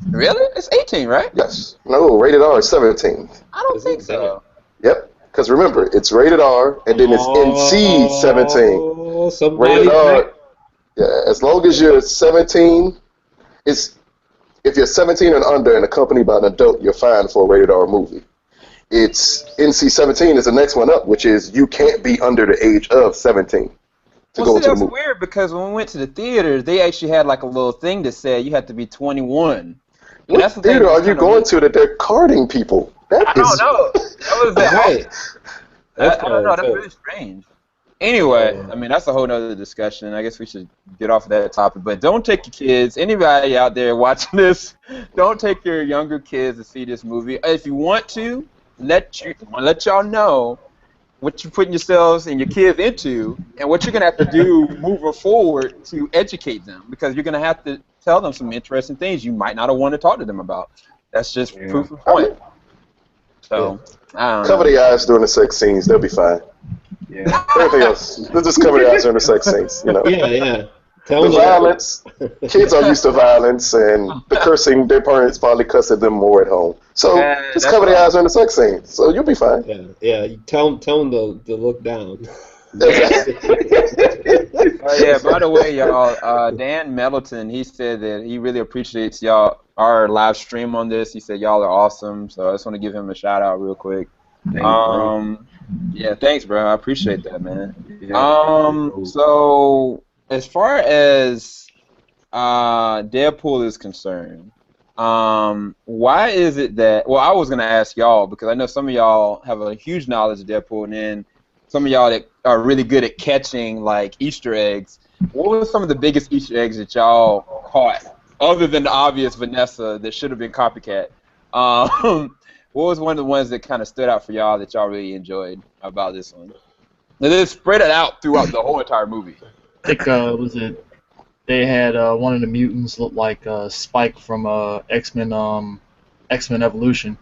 Really? It's 18, right? Yes. No, rated R is 17. I don't think so. Yep. Because remember, it's rated R, and then it's NC 17. Rated R, as long as you're 17, if you're 17 and under and accompanied by an adult, you're fine for a rated R movie. It's NC 17 is the next one up, which is you can't be under the age of 17. That's weird because when we went to the theater, they actually had like a little thing that said you had to be 21. What theater are you going to that they're carding people? I don't know. That was I don't know. That's really strange. Anyway, I mean, that's a whole other discussion. I guess we should get off of that topic. But don't take your kids, anybody out there watching this, don't take your younger kids to see this movie. If you want to, let y'all know what you're putting yourselves and your kids into and what you're going to have to do moving forward to educate them, because you're going to have to tell them some interesting things you might not have wanted to talk to them about. That's just proof of point. So, I don't know. Cover the eyes during the sex scenes. They'll be fine. Yeah. Everything else, they'll just cover the eyes during the sex scenes. Yeah. The violence, kids are used to violence, and the cursing, their parents probably cuss at them more at home. So just cover the eyes during the sex scene, so you'll be fine. Yeah. You tell them to look down. Oh yeah, by the way, y'all, Dan Middleton, he said that he really appreciates y'all our live stream on this. He said y'all are awesome, so I just want to give him a shout out real quick. Thanks, bro. Yeah, thanks, bro. I appreciate that, man. Yeah. So as far as Deadpool is concerned, why is it that? Well, I was gonna ask y'all because I know some of y'all have a huge knowledge of Deadpool, and then some of y'all that are really good at catching like Easter eggs. What were some of the biggest Easter eggs that y'all caught, other than the obvious Vanessa that should have been copycat? What was one of the ones that kind of stood out for y'all that y'all really enjoyed about this one? And then spread it out throughout the whole entire movie. I think was it they had one of the mutants look like Spike from X-Men Evolution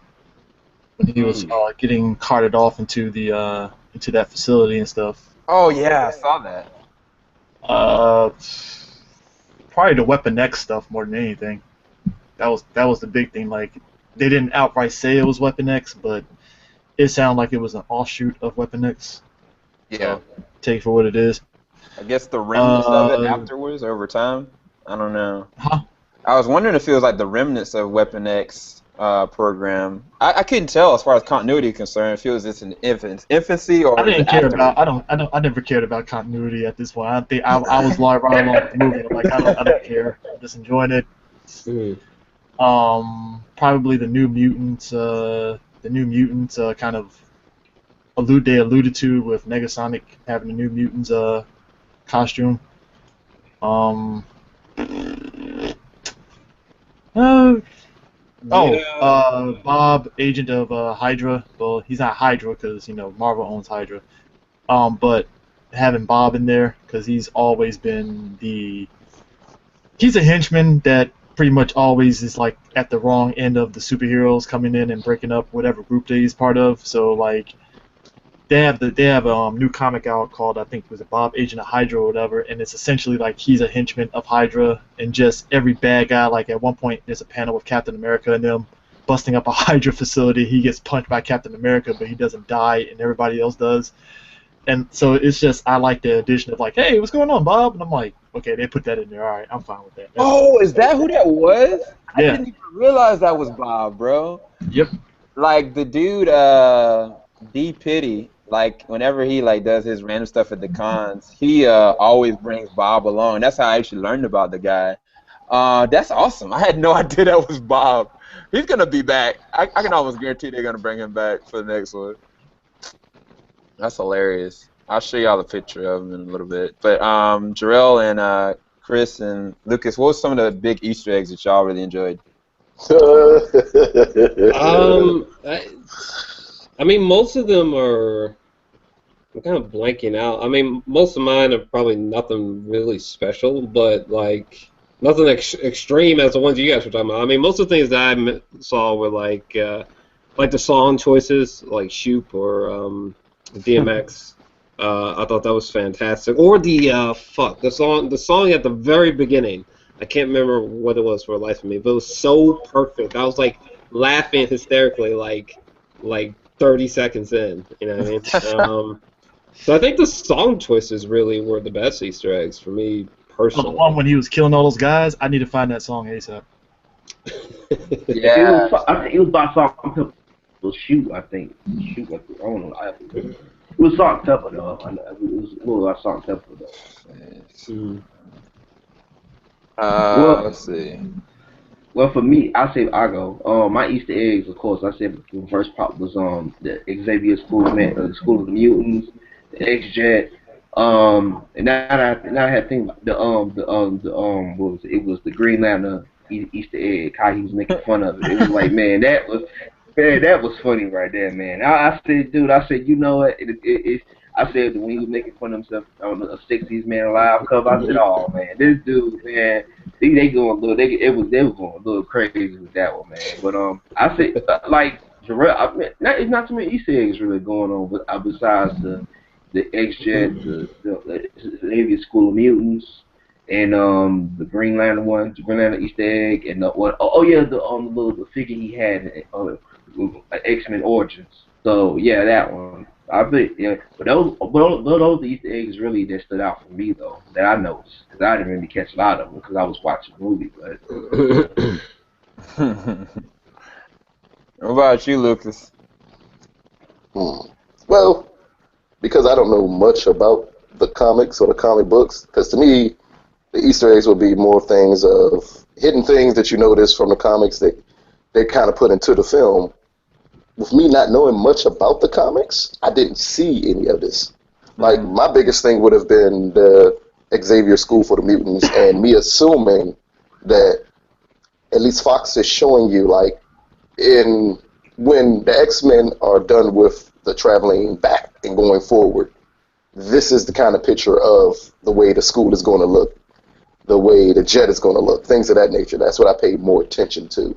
when he was getting carted off into the into that facility and stuff. Oh yeah, I saw that. Probably the Weapon X stuff more than anything. That was the big thing. Like they didn't outright say it was Weapon X, but it sounded like it was an offshoot of Weapon X. Yeah. So, take it for what it is. I guess the remnants of it afterwards, over time. I don't know. Huh? I was wondering if it was like the remnants of Weapon X program. I couldn't tell as far as continuity is concerned if it was just in infancy or. I didn't care about. I never cared about continuity at this point. I think I was right along with the movie. I'm like I don't care. I'm just enjoying it. Probably the New Mutants. Kind of alluded to with Negasonic having the New Mutants costume. Bob, agent of Hydra. Well, he's not Hydra because Marvel owns Hydra. But having Bob in there because he's always been he's a henchman that pretty much always is like at the wrong end of the superheroes coming in and breaking up whatever group that he's part of. So like they have a new comic out called, I think, was it Bob Agent of Hydra or whatever, and it's essentially like he's a henchman of Hydra and just every bad guy. Like at one point there's a panel with Captain America and them busting up a Hydra facility. He gets punched by Captain America, but he doesn't die, and everybody else does. And so it's just, I like the addition of like, hey, what's going on, Bob? And I'm like, okay, they put that in there. All right, I'm fine with that. Is that who that was? I didn't even realize that was Bob, bro. Yep. Like the dude, D Pity, like whenever he like does his random stuff at the cons, he always brings Bob along. That's how I actually learned about the guy. That's awesome. I had no idea that was Bob. He's gonna be back. I can almost guarantee they're gonna bring him back for the next one. That's hilarious. I'll show y'all a picture of him in a little bit. But Jarrell and Chris and Lucas, what was some of the big Easter eggs that y'all really enjoyed? I mean, most of them are. I'm kind of blanking out. I mean, most of mine are probably nothing really special, but like nothing extreme as the ones you guys were talking about. I mean, most of the things that I saw were like the song choices, like Shoop or DMX. I thought that was fantastic. Or the song at the very beginning. I can't remember what it was for the life of me, but it was so perfect. I was like laughing hysterically, like 30 seconds in. You know what I mean? So I think the song choices really were the best Easter eggs for me personally. The one when he was killing all those guys, I need to find that song ASAP. Yeah. I think it was by song. Shoot, I think. Shoot, I don't know. It was Salt Pepper though. It was more like Salt Pepper though. Let's see. Well, for me, I go. My Easter eggs, of course, I said the first part was the Xavier School, the School of the Mutants, the X-Jet. And now I had to think about what was it? It was the Green Lantern Easter egg. How he was making fun of it. It was like, man, that was funny right there, man. I said, dude, you know what? I said when he was making fun of himself on a 60s Man Alive cover, I said, oh man, this dude, man, they going a little, they were going a little crazy with that one, man. But I said like Jarrell, I mean, it's not too many Easter eggs really going on, but besides the X-Jet, the Xavier School of Mutants, and the Green Lantern one, the Green Lantern Easter egg, and the figure he had in X-Men Origins. So yeah, that one. I bet, yeah. But those Easter eggs really that stood out for me though, that I noticed, because I didn't really catch a lot of them because I was watching the movie. But What about you, Lucas? Hmm. Well, because I don't know much about the comics or the comic books, because to me, the Easter eggs would be more things of hidden things that you notice from the comics that they kind of put into the film. With me not knowing much about the comics, I didn't see any of this. Like, Mm. my biggest thing would have been the Xavier School for the Mutants, and me assuming that at least Fox is showing you, like, in when the X-Men are done with the traveling back and going forward, this is the kind of picture of the way the school is going to look, the way the jet is going to look, things of that nature. That's what I paid more attention to.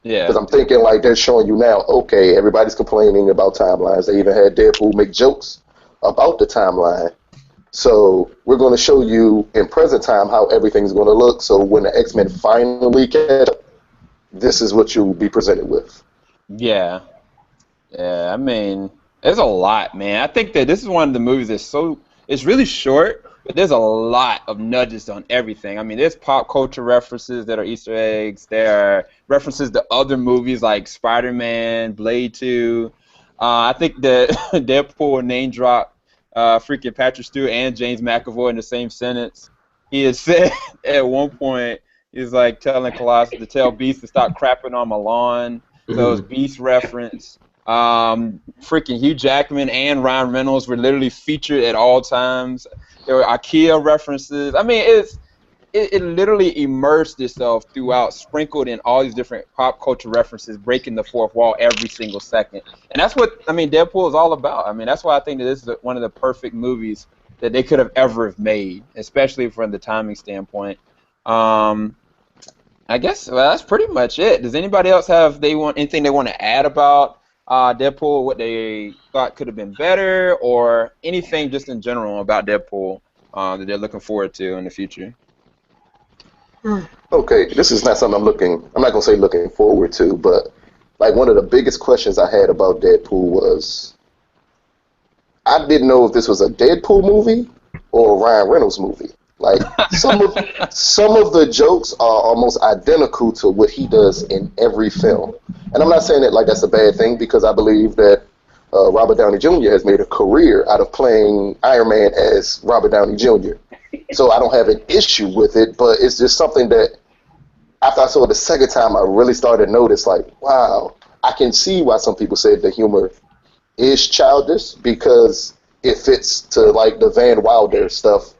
Because Yeah. I'm thinking like they're showing you now, okay, everybody's complaining about timelines. They even had Deadpool make jokes about the timeline. So we're going to show you in present time how everything's going to look. So when the X-Men finally catch up, this is what you'll be presented with. Yeah. Yeah. I mean, there's a lot, man. I think that this is one of the movies that's it's really short, but there's a lot of nudges on everything. I mean, there's pop culture references that are Easter eggs. There are references to other movies like Spider-Man, Blade 2. I think that Deadpool name drop freaking Patrick Stewart and James McAvoy in the same sentence. He had said at one point, he's like telling Colossus to tell Beast to stop crapping on my lawn. So it's Beast reference. Freaking Hugh Jackman and Ryan Reynolds were literally featured at all times. There were IKEA references. I mean, it literally immersed itself throughout, sprinkled in all these different pop culture references, breaking the fourth wall every single second. And that's what, I mean, Deadpool is all about. I mean, that's why I think that this is one of the perfect movies that they could have ever have made, especially from the timing standpoint. Um, I guess that's pretty much it. Does anybody else have anything they want to add about Deadpool, what they thought could have been better, or anything just in general about Deadpool that they're looking forward to in the future? Okay, this is not something I'm not going to say looking forward to, but like one of the biggest questions I had about Deadpool was I didn't know if this was a Deadpool movie or a Ryan Reynolds movie. Like some of the jokes are almost identical to what he does in every film, and I'm not saying that like that's a bad thing because I believe that Robert Downey Jr. has made a career out of playing Iron Man as Robert Downey Jr. So I don't have an issue with it, but it's just something that after I saw it the second time, I really started to notice like, wow, I can see why some people said the humor is childish because it fits to like the Van Wilder stuff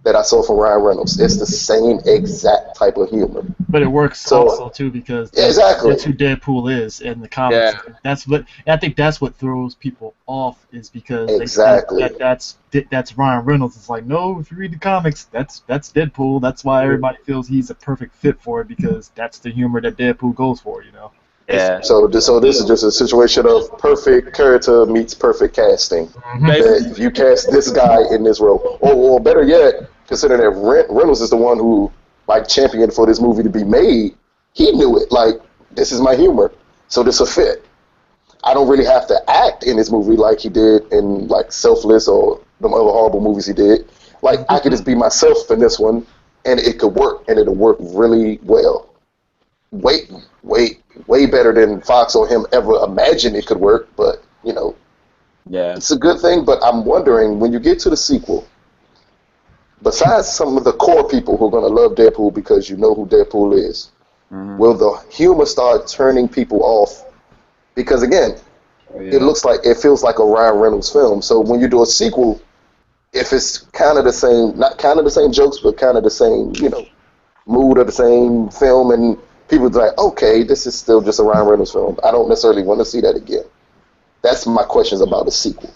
that I saw from Ryan Reynolds. It's the same exact type of humor. But it works So also too because yeah, exactly. that's who Deadpool is in the comics. Yeah. That's what I think. That's what throws people off is because Exactly. that's Ryan Reynolds. It's like no, if you read the comics, that's Deadpool. That's why everybody feels he's a perfect fit for it because that's the humor that Deadpool goes for. You know. Yeah. So this is just a situation of perfect character meets perfect casting. That you cast this guy in this role, or better yet, considering that Reynolds is the one who like championed for this movie to be made, he knew it. Like this is my humor, so this will fit. I don't really have to act in this movie like he did in like Selfless or the other horrible movies he did. Like I could just be myself in this one, and it could work, and it'll work really well. Way better than Fox or him ever imagined it could work. But you know, Yeah. it's a good thing. But I'm wondering when you get to the sequel, besides some of the core people who are going to love Deadpool because you know who Deadpool is, will the humor start turning people off? Because again, it feels like a Ryan Reynolds film. So when you do a sequel, if it's kind of the same, not kind of the same jokes, but kind of the same, mood of the same film, and people are like, okay, this is still just a Ryan Reynolds film. I don't necessarily want to see that again. That's my questions about the sequel.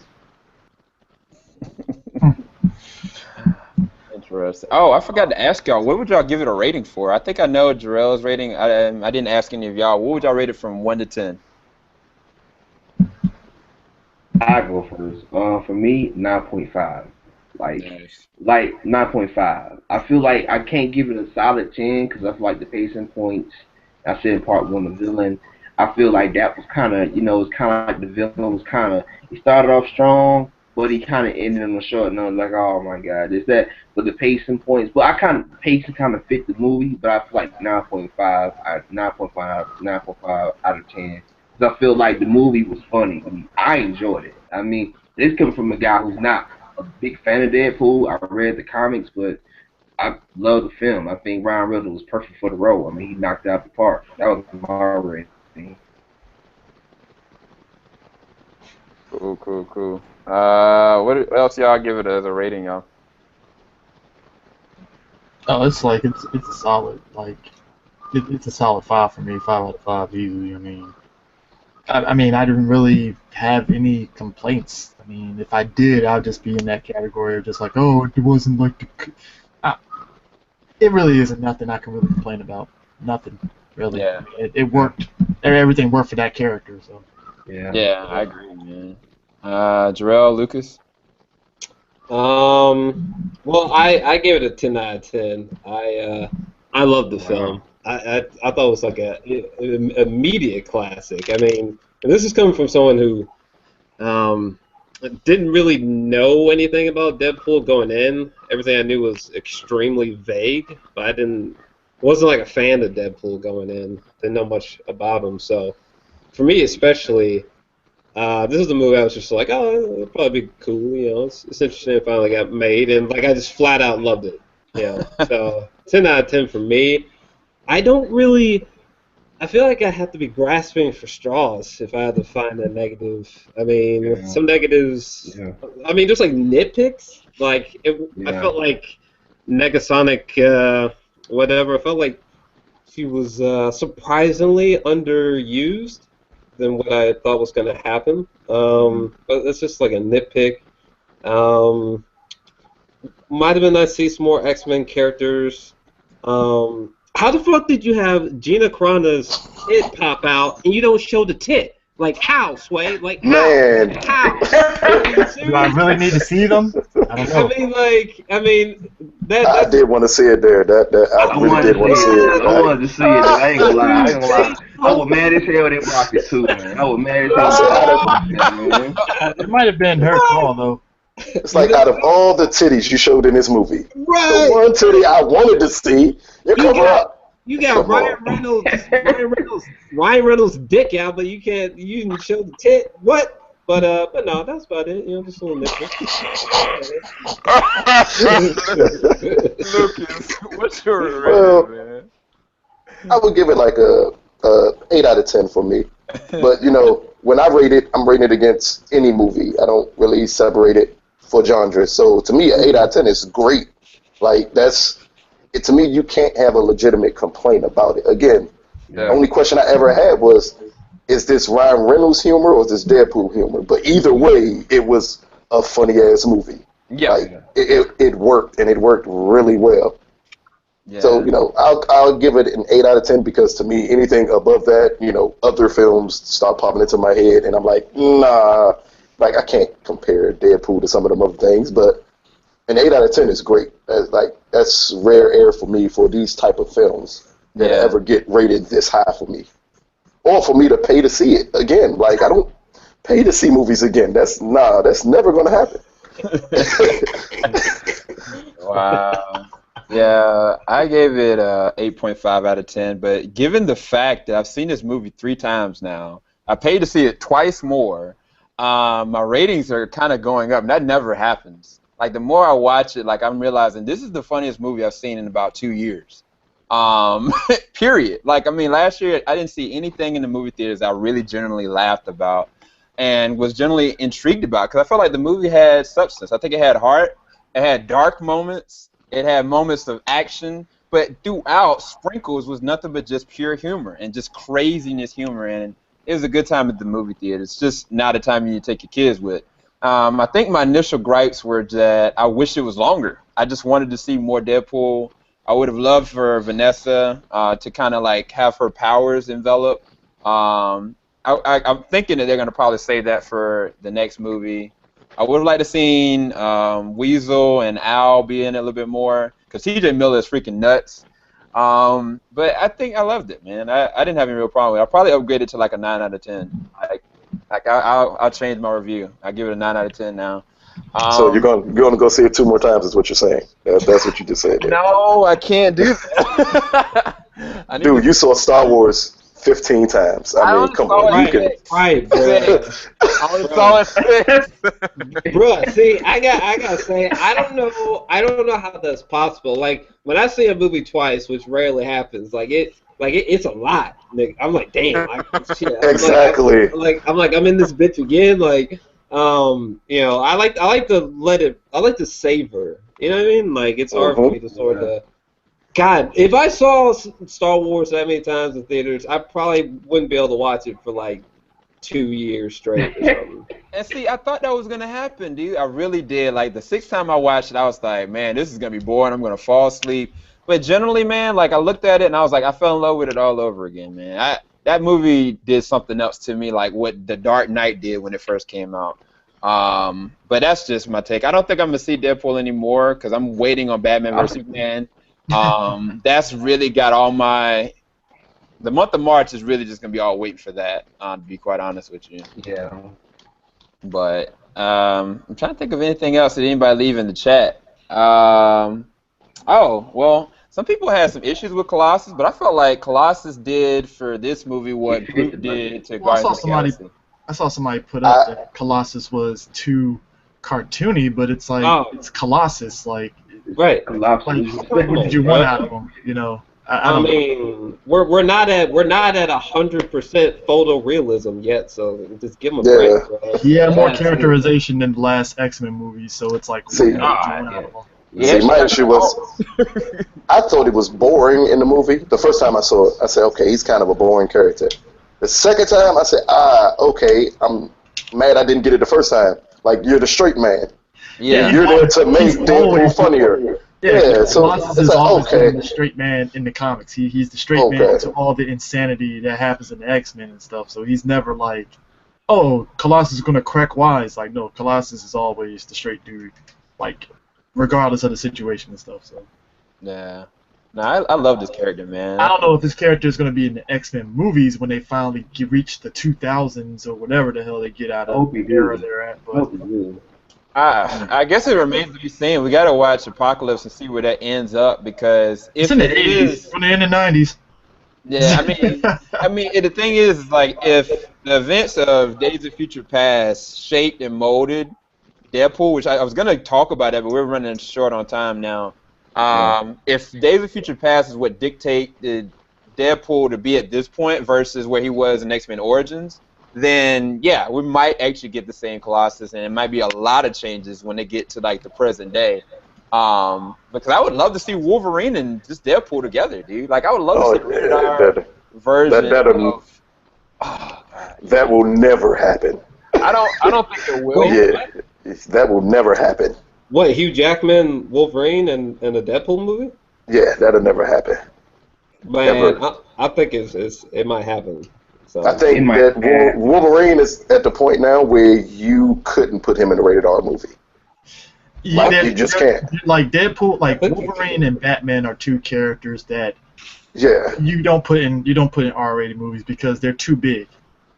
Interesting. Oh, I forgot to ask y'all. What would y'all give it a rating for? I think I know Jarrell's rating. I didn't ask any of y'all. What would y'all rate it from 1 to 10? I go first. For me, 9.5. Nice. Like 9.5. I feel like I can't give it a solid 10 because I feel like the pacing points. I said in part one, the villain. I feel like that was kind of, it's kind of like the villain was kind of, he started off strong, but he kind of ended on a short note. Like, oh my God, is that? But the pacing points, but pacing kind of fit the movie. But I feel like 9.5 out of 10. Because I feel like the movie was funny. I enjoyed it. I mean, this comes from a guy who's not a big fan of Deadpool. I read the comics, but I love the film. I think Ryan Reynolds was perfect for the role. I mean, he knocked it out the park. That was my rating. Cool. What else y'all give it as a rating, y'all? Oh, it's like it's a solid it's a solid 5 for me. 5 out of 5 easily. I mean, I didn't really have any complaints. I mean, if I did, I'd just be in that category of just like, oh, it wasn't like the. It really isn't nothing I can really complain about. Nothing really. Yeah. It worked. Everything worked for that character. So. Yeah, I agree, man. Jarrell, Lucas. Well, I gave it a 10 out of 10. I love the film. I thought it was like a immediate classic. I mean, and this is coming from someone who didn't really know anything about Deadpool going in. Everything I knew was extremely vague, but wasn't like a fan of Deadpool going in. Didn't know much about him. So for me especially, this is the movie I was just like, oh, it'll probably be cool, it's interesting it finally got made, and like I just flat out loved it, So 10 out of 10 for me. I feel like I have to be grasping for straws if I had to find a negative. I mean, some negatives. Yeah. I mean, just like nitpicks. Like I felt like Negasonic, whatever. I felt like she was surprisingly underused than what I thought was going to happen. But it's just like a nitpick. Might have been nice to see some more X-Men characters. How the fuck did you have Gina Carano's tit pop out and you don't show the tit? Like, how, Sway? Like, how? Man. How? Do I really need to see them? I don't know. I mean, that. I did want to see it there. I really did want to see it. I wanted to see it. I ain't gonna lie. I was mad as hell they blocked it too, man. I was mad as hell, man. It might have been her call though. It's like out of all the titties you showed in this movie, right. The one titty I wanted to see, you cover up. You got Ryan Reynolds' dick out, but you didn't show the tit. What? But no, that's about it. Just a little nitpick. Lucas, what's your rating, man? I would give it like a 8 out of 10 for me. But when I rate it, I'm rating it against any movie. I don't really separate it for genre. So to me, an 8 out of 10 is great. Like to me, you can't have a legitimate complaint about it. Again, the only question I ever had was, is this Ryan Reynolds humor or is this Deadpool humor? But either way, it was a funny ass movie. Yeah. Like, it worked, and it worked really well. Yeah. So, I'll give it an 8 out of 10 because to me, anything above that, other films start popping into my head, and I'm like, nah, like I can't compare Deadpool to some of them other things, but an 8 out of 10 is great. That's rare air for me for these type of films that ever get rated this high for me. Or for me to pay to see it again. Like, I don't pay to see movies again. That's never going to happen. Wow. Yeah, I gave it 8.5 out of 10, but given the fact that I've seen this movie 3 times now, I paid to see it twice more, my ratings are kind of going up, and that never happens. Like, the more I watch it, like, I'm realizing this is the funniest movie I've seen in about 2 years. Period. Like, I mean, last year I didn't see anything in the movie theaters I really genuinely laughed about and was generally intrigued about because I felt like the movie had substance. I think it had heart. It had dark moments. It had moments of action. But throughout, sprinkles was nothing but just pure humor and just craziness humor. And it was a good time at the movie theater. It's just not a time you need to take your kids with. I think my initial gripes were that I wish it was longer. I just wanted to see more Deadpool. I would have loved for Vanessa to kind of like have her powers envelop. I'm thinking that they're going to probably save that for the next movie. I would have liked to seen Weasel and Al be in it a little bit more because TJ Miller is freaking nuts. But I think I loved it, man. I didn't have any real problem with it. I'll probably upgrade it to like a 9 out of 10. I'll change my review. I'll give it a 9 out of 10 now. So you're gonna go see it 2 more times, is what you're saying? That's what you just said. There. No, I can't do that. Dude, you saw Star Wars 15 times. I mean, come on, you can. Right, bro. I only saw it 6. Bro, see, I gotta say, I don't know how that's possible. Like when I see a movie twice, which rarely happens, it's a lot. Like, I'm like, damn, shit. Exactly. I'm in this bitch again. Like, I like to savor. You know what I mean? Like, it's hard for me to sort of. God, if I saw Star Wars that many times in theaters, I probably wouldn't be able to watch it for like 2 years straight or something. And see, I thought that was gonna happen, dude. I really did. Like the 6th time I watched it, I was like, man, this is gonna be boring. I'm gonna fall asleep. But generally, man, like I looked at it and I was like, I fell in love with it all over again, man. That movie did something else to me, like what The Dark Knight did when it first came out. But that's just my take. I don't think I'm gonna see Deadpool anymore because I'm waiting on Batman vs Superman. That's really got all my. The month of March is really just gonna be all waiting for that. To be quite honest with you. Yeah. But I'm trying to think of anything else that anybody leave in the chat. Oh well, some people had some issues with Colossus, but I felt like Colossus did for this movie what Groot did to Guardians of the Galaxy. I saw somebody put up that Colossus was too cartoony, but it's like it's Colossus, like. Right. Like, what did you want out of him? You know. I mean, we're not at 100% photorealism yet, so just give him a break, bro. He had more characterization than the last X-Men movie, so it's like. See, my issue was, I thought it was boring in the movie. The first time I saw it, I said, okay, he's kind of a boring character. The second time, I said, okay, I'm mad I didn't get it the first time. Like, you're the straight man. Yeah, you're there to make Deadpool funnier. Yeah, so Colossus is always the straight man in the comics. He's the straight man to all the insanity that happens in the X-Men and stuff. So he's never like, oh, Colossus is gonna crack wise. Like, no, Colossus is always the straight dude, like, regardless of the situation and stuff. So. Yeah. No, I love this character, man. I don't know if this character is going to be in the X-Men movies when they finally reach the 2000s or whatever the hell they get out of the era they're at. But I guess it remains to be seen. We got to watch Apocalypse and see where that ends up because if it's in the 80s, it's going to end in the 90s. Yeah, I mean, the thing is, like, if the events of Days of Future Past shaped and molded Deadpool, which I was going to talk about that, but we're running short on time now. If Days of Future Past is what dictated Deadpool to be at this point versus where he was in X-Men Origins, then yeah, we might actually get the same Colossus, and it might be a lot of changes when they get to like the present day. Because I would love to see Wolverine and just Deadpool together, dude. Like I would love to see that version of. That will never happen. I don't think it will. Yeah, that will never happen. What, Hugh Jackman, Wolverine, and a Deadpool movie? Yeah, that'll never happen. Man, I think it might happen. So. I think that Wolverine is at the point now where you couldn't put him in a rated R movie. Yeah, you just can't. Like Deadpool, like Wolverine and Batman are two characters that you don't put in R-rated movies because they're too big.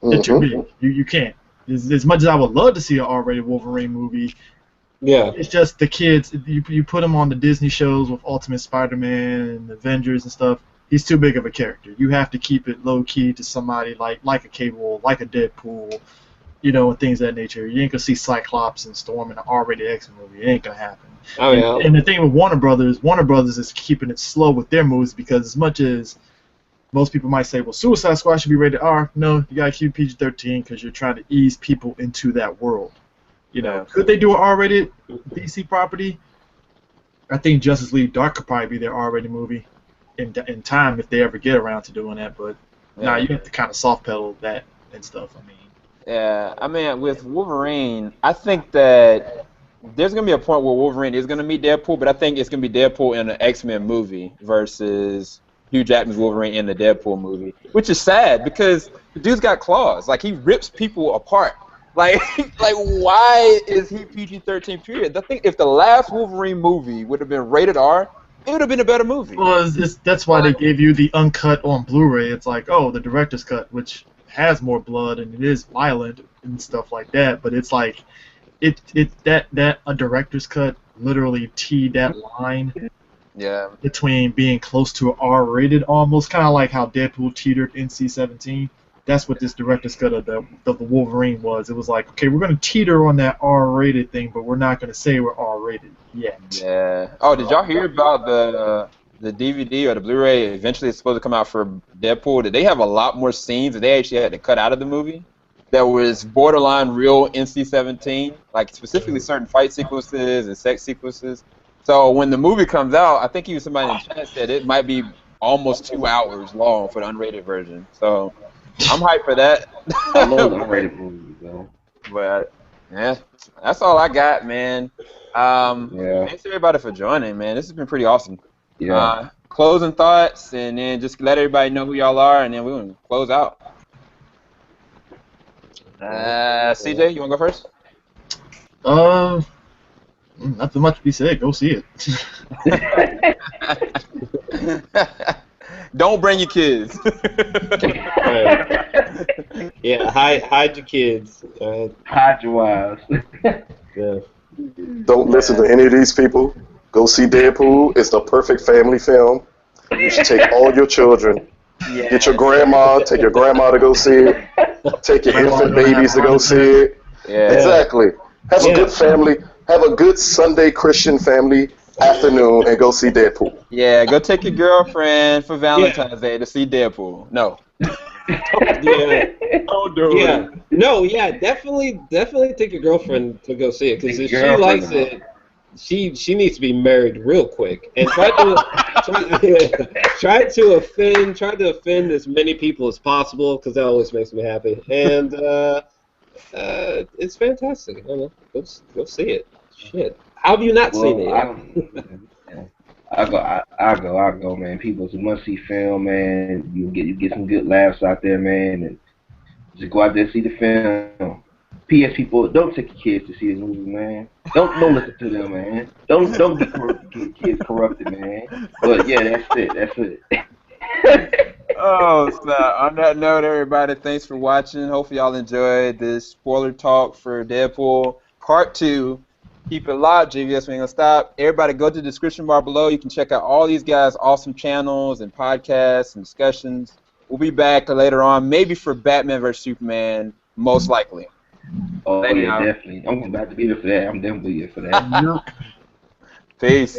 They're too big. You can't. As much as I would love to see an R-rated Wolverine movie. Yeah, it's just the kids. You put him on the Disney shows with Ultimate Spider-Man and Avengers and stuff. He's too big of a character. You have to keep it low key to somebody like a Cable, like a Deadpool, and things of that nature. You ain't gonna see Cyclops and Storm in an R-rated X-Men movie. It ain't gonna happen. Oh yeah. And the thing with Warner Brothers is keeping it slow with their movies because as much as most people might say, well, Suicide Squad should be rated R. No, you gotta keep PG-13 because you're trying to ease people into that world. Could they do an R-rated DC property? I think Justice League Dark could probably be their R-rated movie in time if they ever get around to doing that. But now you have to kind of soft pedal that and stuff. I mean, with Wolverine, I think that there's gonna be a point where Wolverine is gonna meet Deadpool, but I think it's gonna be Deadpool in an X-Men movie versus Hugh Jackman's Wolverine in the Deadpool movie, which is sad because the dude's got claws. Like he rips people apart. Like why is he PG-13 period? I think if the last Wolverine movie would have been rated R, it would have been a better movie. Well, that's why they gave you the uncut on Blu-ray. It's like, oh, the director's cut, which has more blood and it is violent and stuff like that. But it's like, that a director's cut literally teed that line. Yeah. Between being close to R-rated, almost kind of like how Deadpool teetered NC-17. That's what this director's cut of the Wolverine was. It was like, okay, we're going to teeter on that R-rated thing, but we're not going to say we're R-rated yet. Yeah. Oh, did y'all hear about the DVD or the Blu-ray? Eventually, it's supposed to come out for Deadpool. Did they have a lot more scenes that they actually had to cut out of the movie? That was borderline real NC-17, like specifically certain fight sequences and sex sequences. So when the movie comes out, I think even somebody in the chat said it might be almost 2 hours long for the unrated version. So I'm hyped for that. I love the unrated movies, though. But yeah, that's all I got, man. Thanks everybody for joining, man. This has been pretty awesome. Yeah. Closing thoughts, and then just let everybody know who y'all are, and then we're gonna close out. CJ, you wanna go first? Nothing much to be said. Go see it. Don't bring your kids. Yeah, hide your kids. Hide your wives. Yeah. Don't listen to any of these people. Go see Deadpool. It's the perfect family film. You should take all your children. Yeah. Get your grandma. Take your grandma to go see it. Take your infant babies to go see it. Yeah. Exactly. Have a good family. Have a good Sunday Christian family afternoon and go see Deadpool. Yeah, go take your girlfriend for Valentine's Day to see Deadpool. No. Yeah. Don't do Yeah. No, yeah, definitely take your girlfriend to go see it, because if she likes it, she needs to be married real quick. And try to offend as many people as possible, because that always makes me happy. And it's fantastic. I don't know. Go see it. Shit. How have you not seen it yet? I go, man. People, it's a must-see film, man. You get some good laughs out there, man, and just go out there and see the film. P.S. People, don't take your kids to see this movie, man. Don't listen to them, man. Don't get kids corrupted, man. But yeah, that's it. Oh, snap. On that note, everybody, thanks for watching. Hopefully y'all enjoyed this spoiler talk for Deadpool Part 2. Keep it locked. JVS, we ain't gonna stop. Everybody go to the description bar below. You can check out all these guys' awesome channels and podcasts and discussions. We'll be back later on, maybe for Batman vs. Superman, most likely. Oh, yeah, definitely. I'm about to be here for that. I'm definitely here for that. Peace.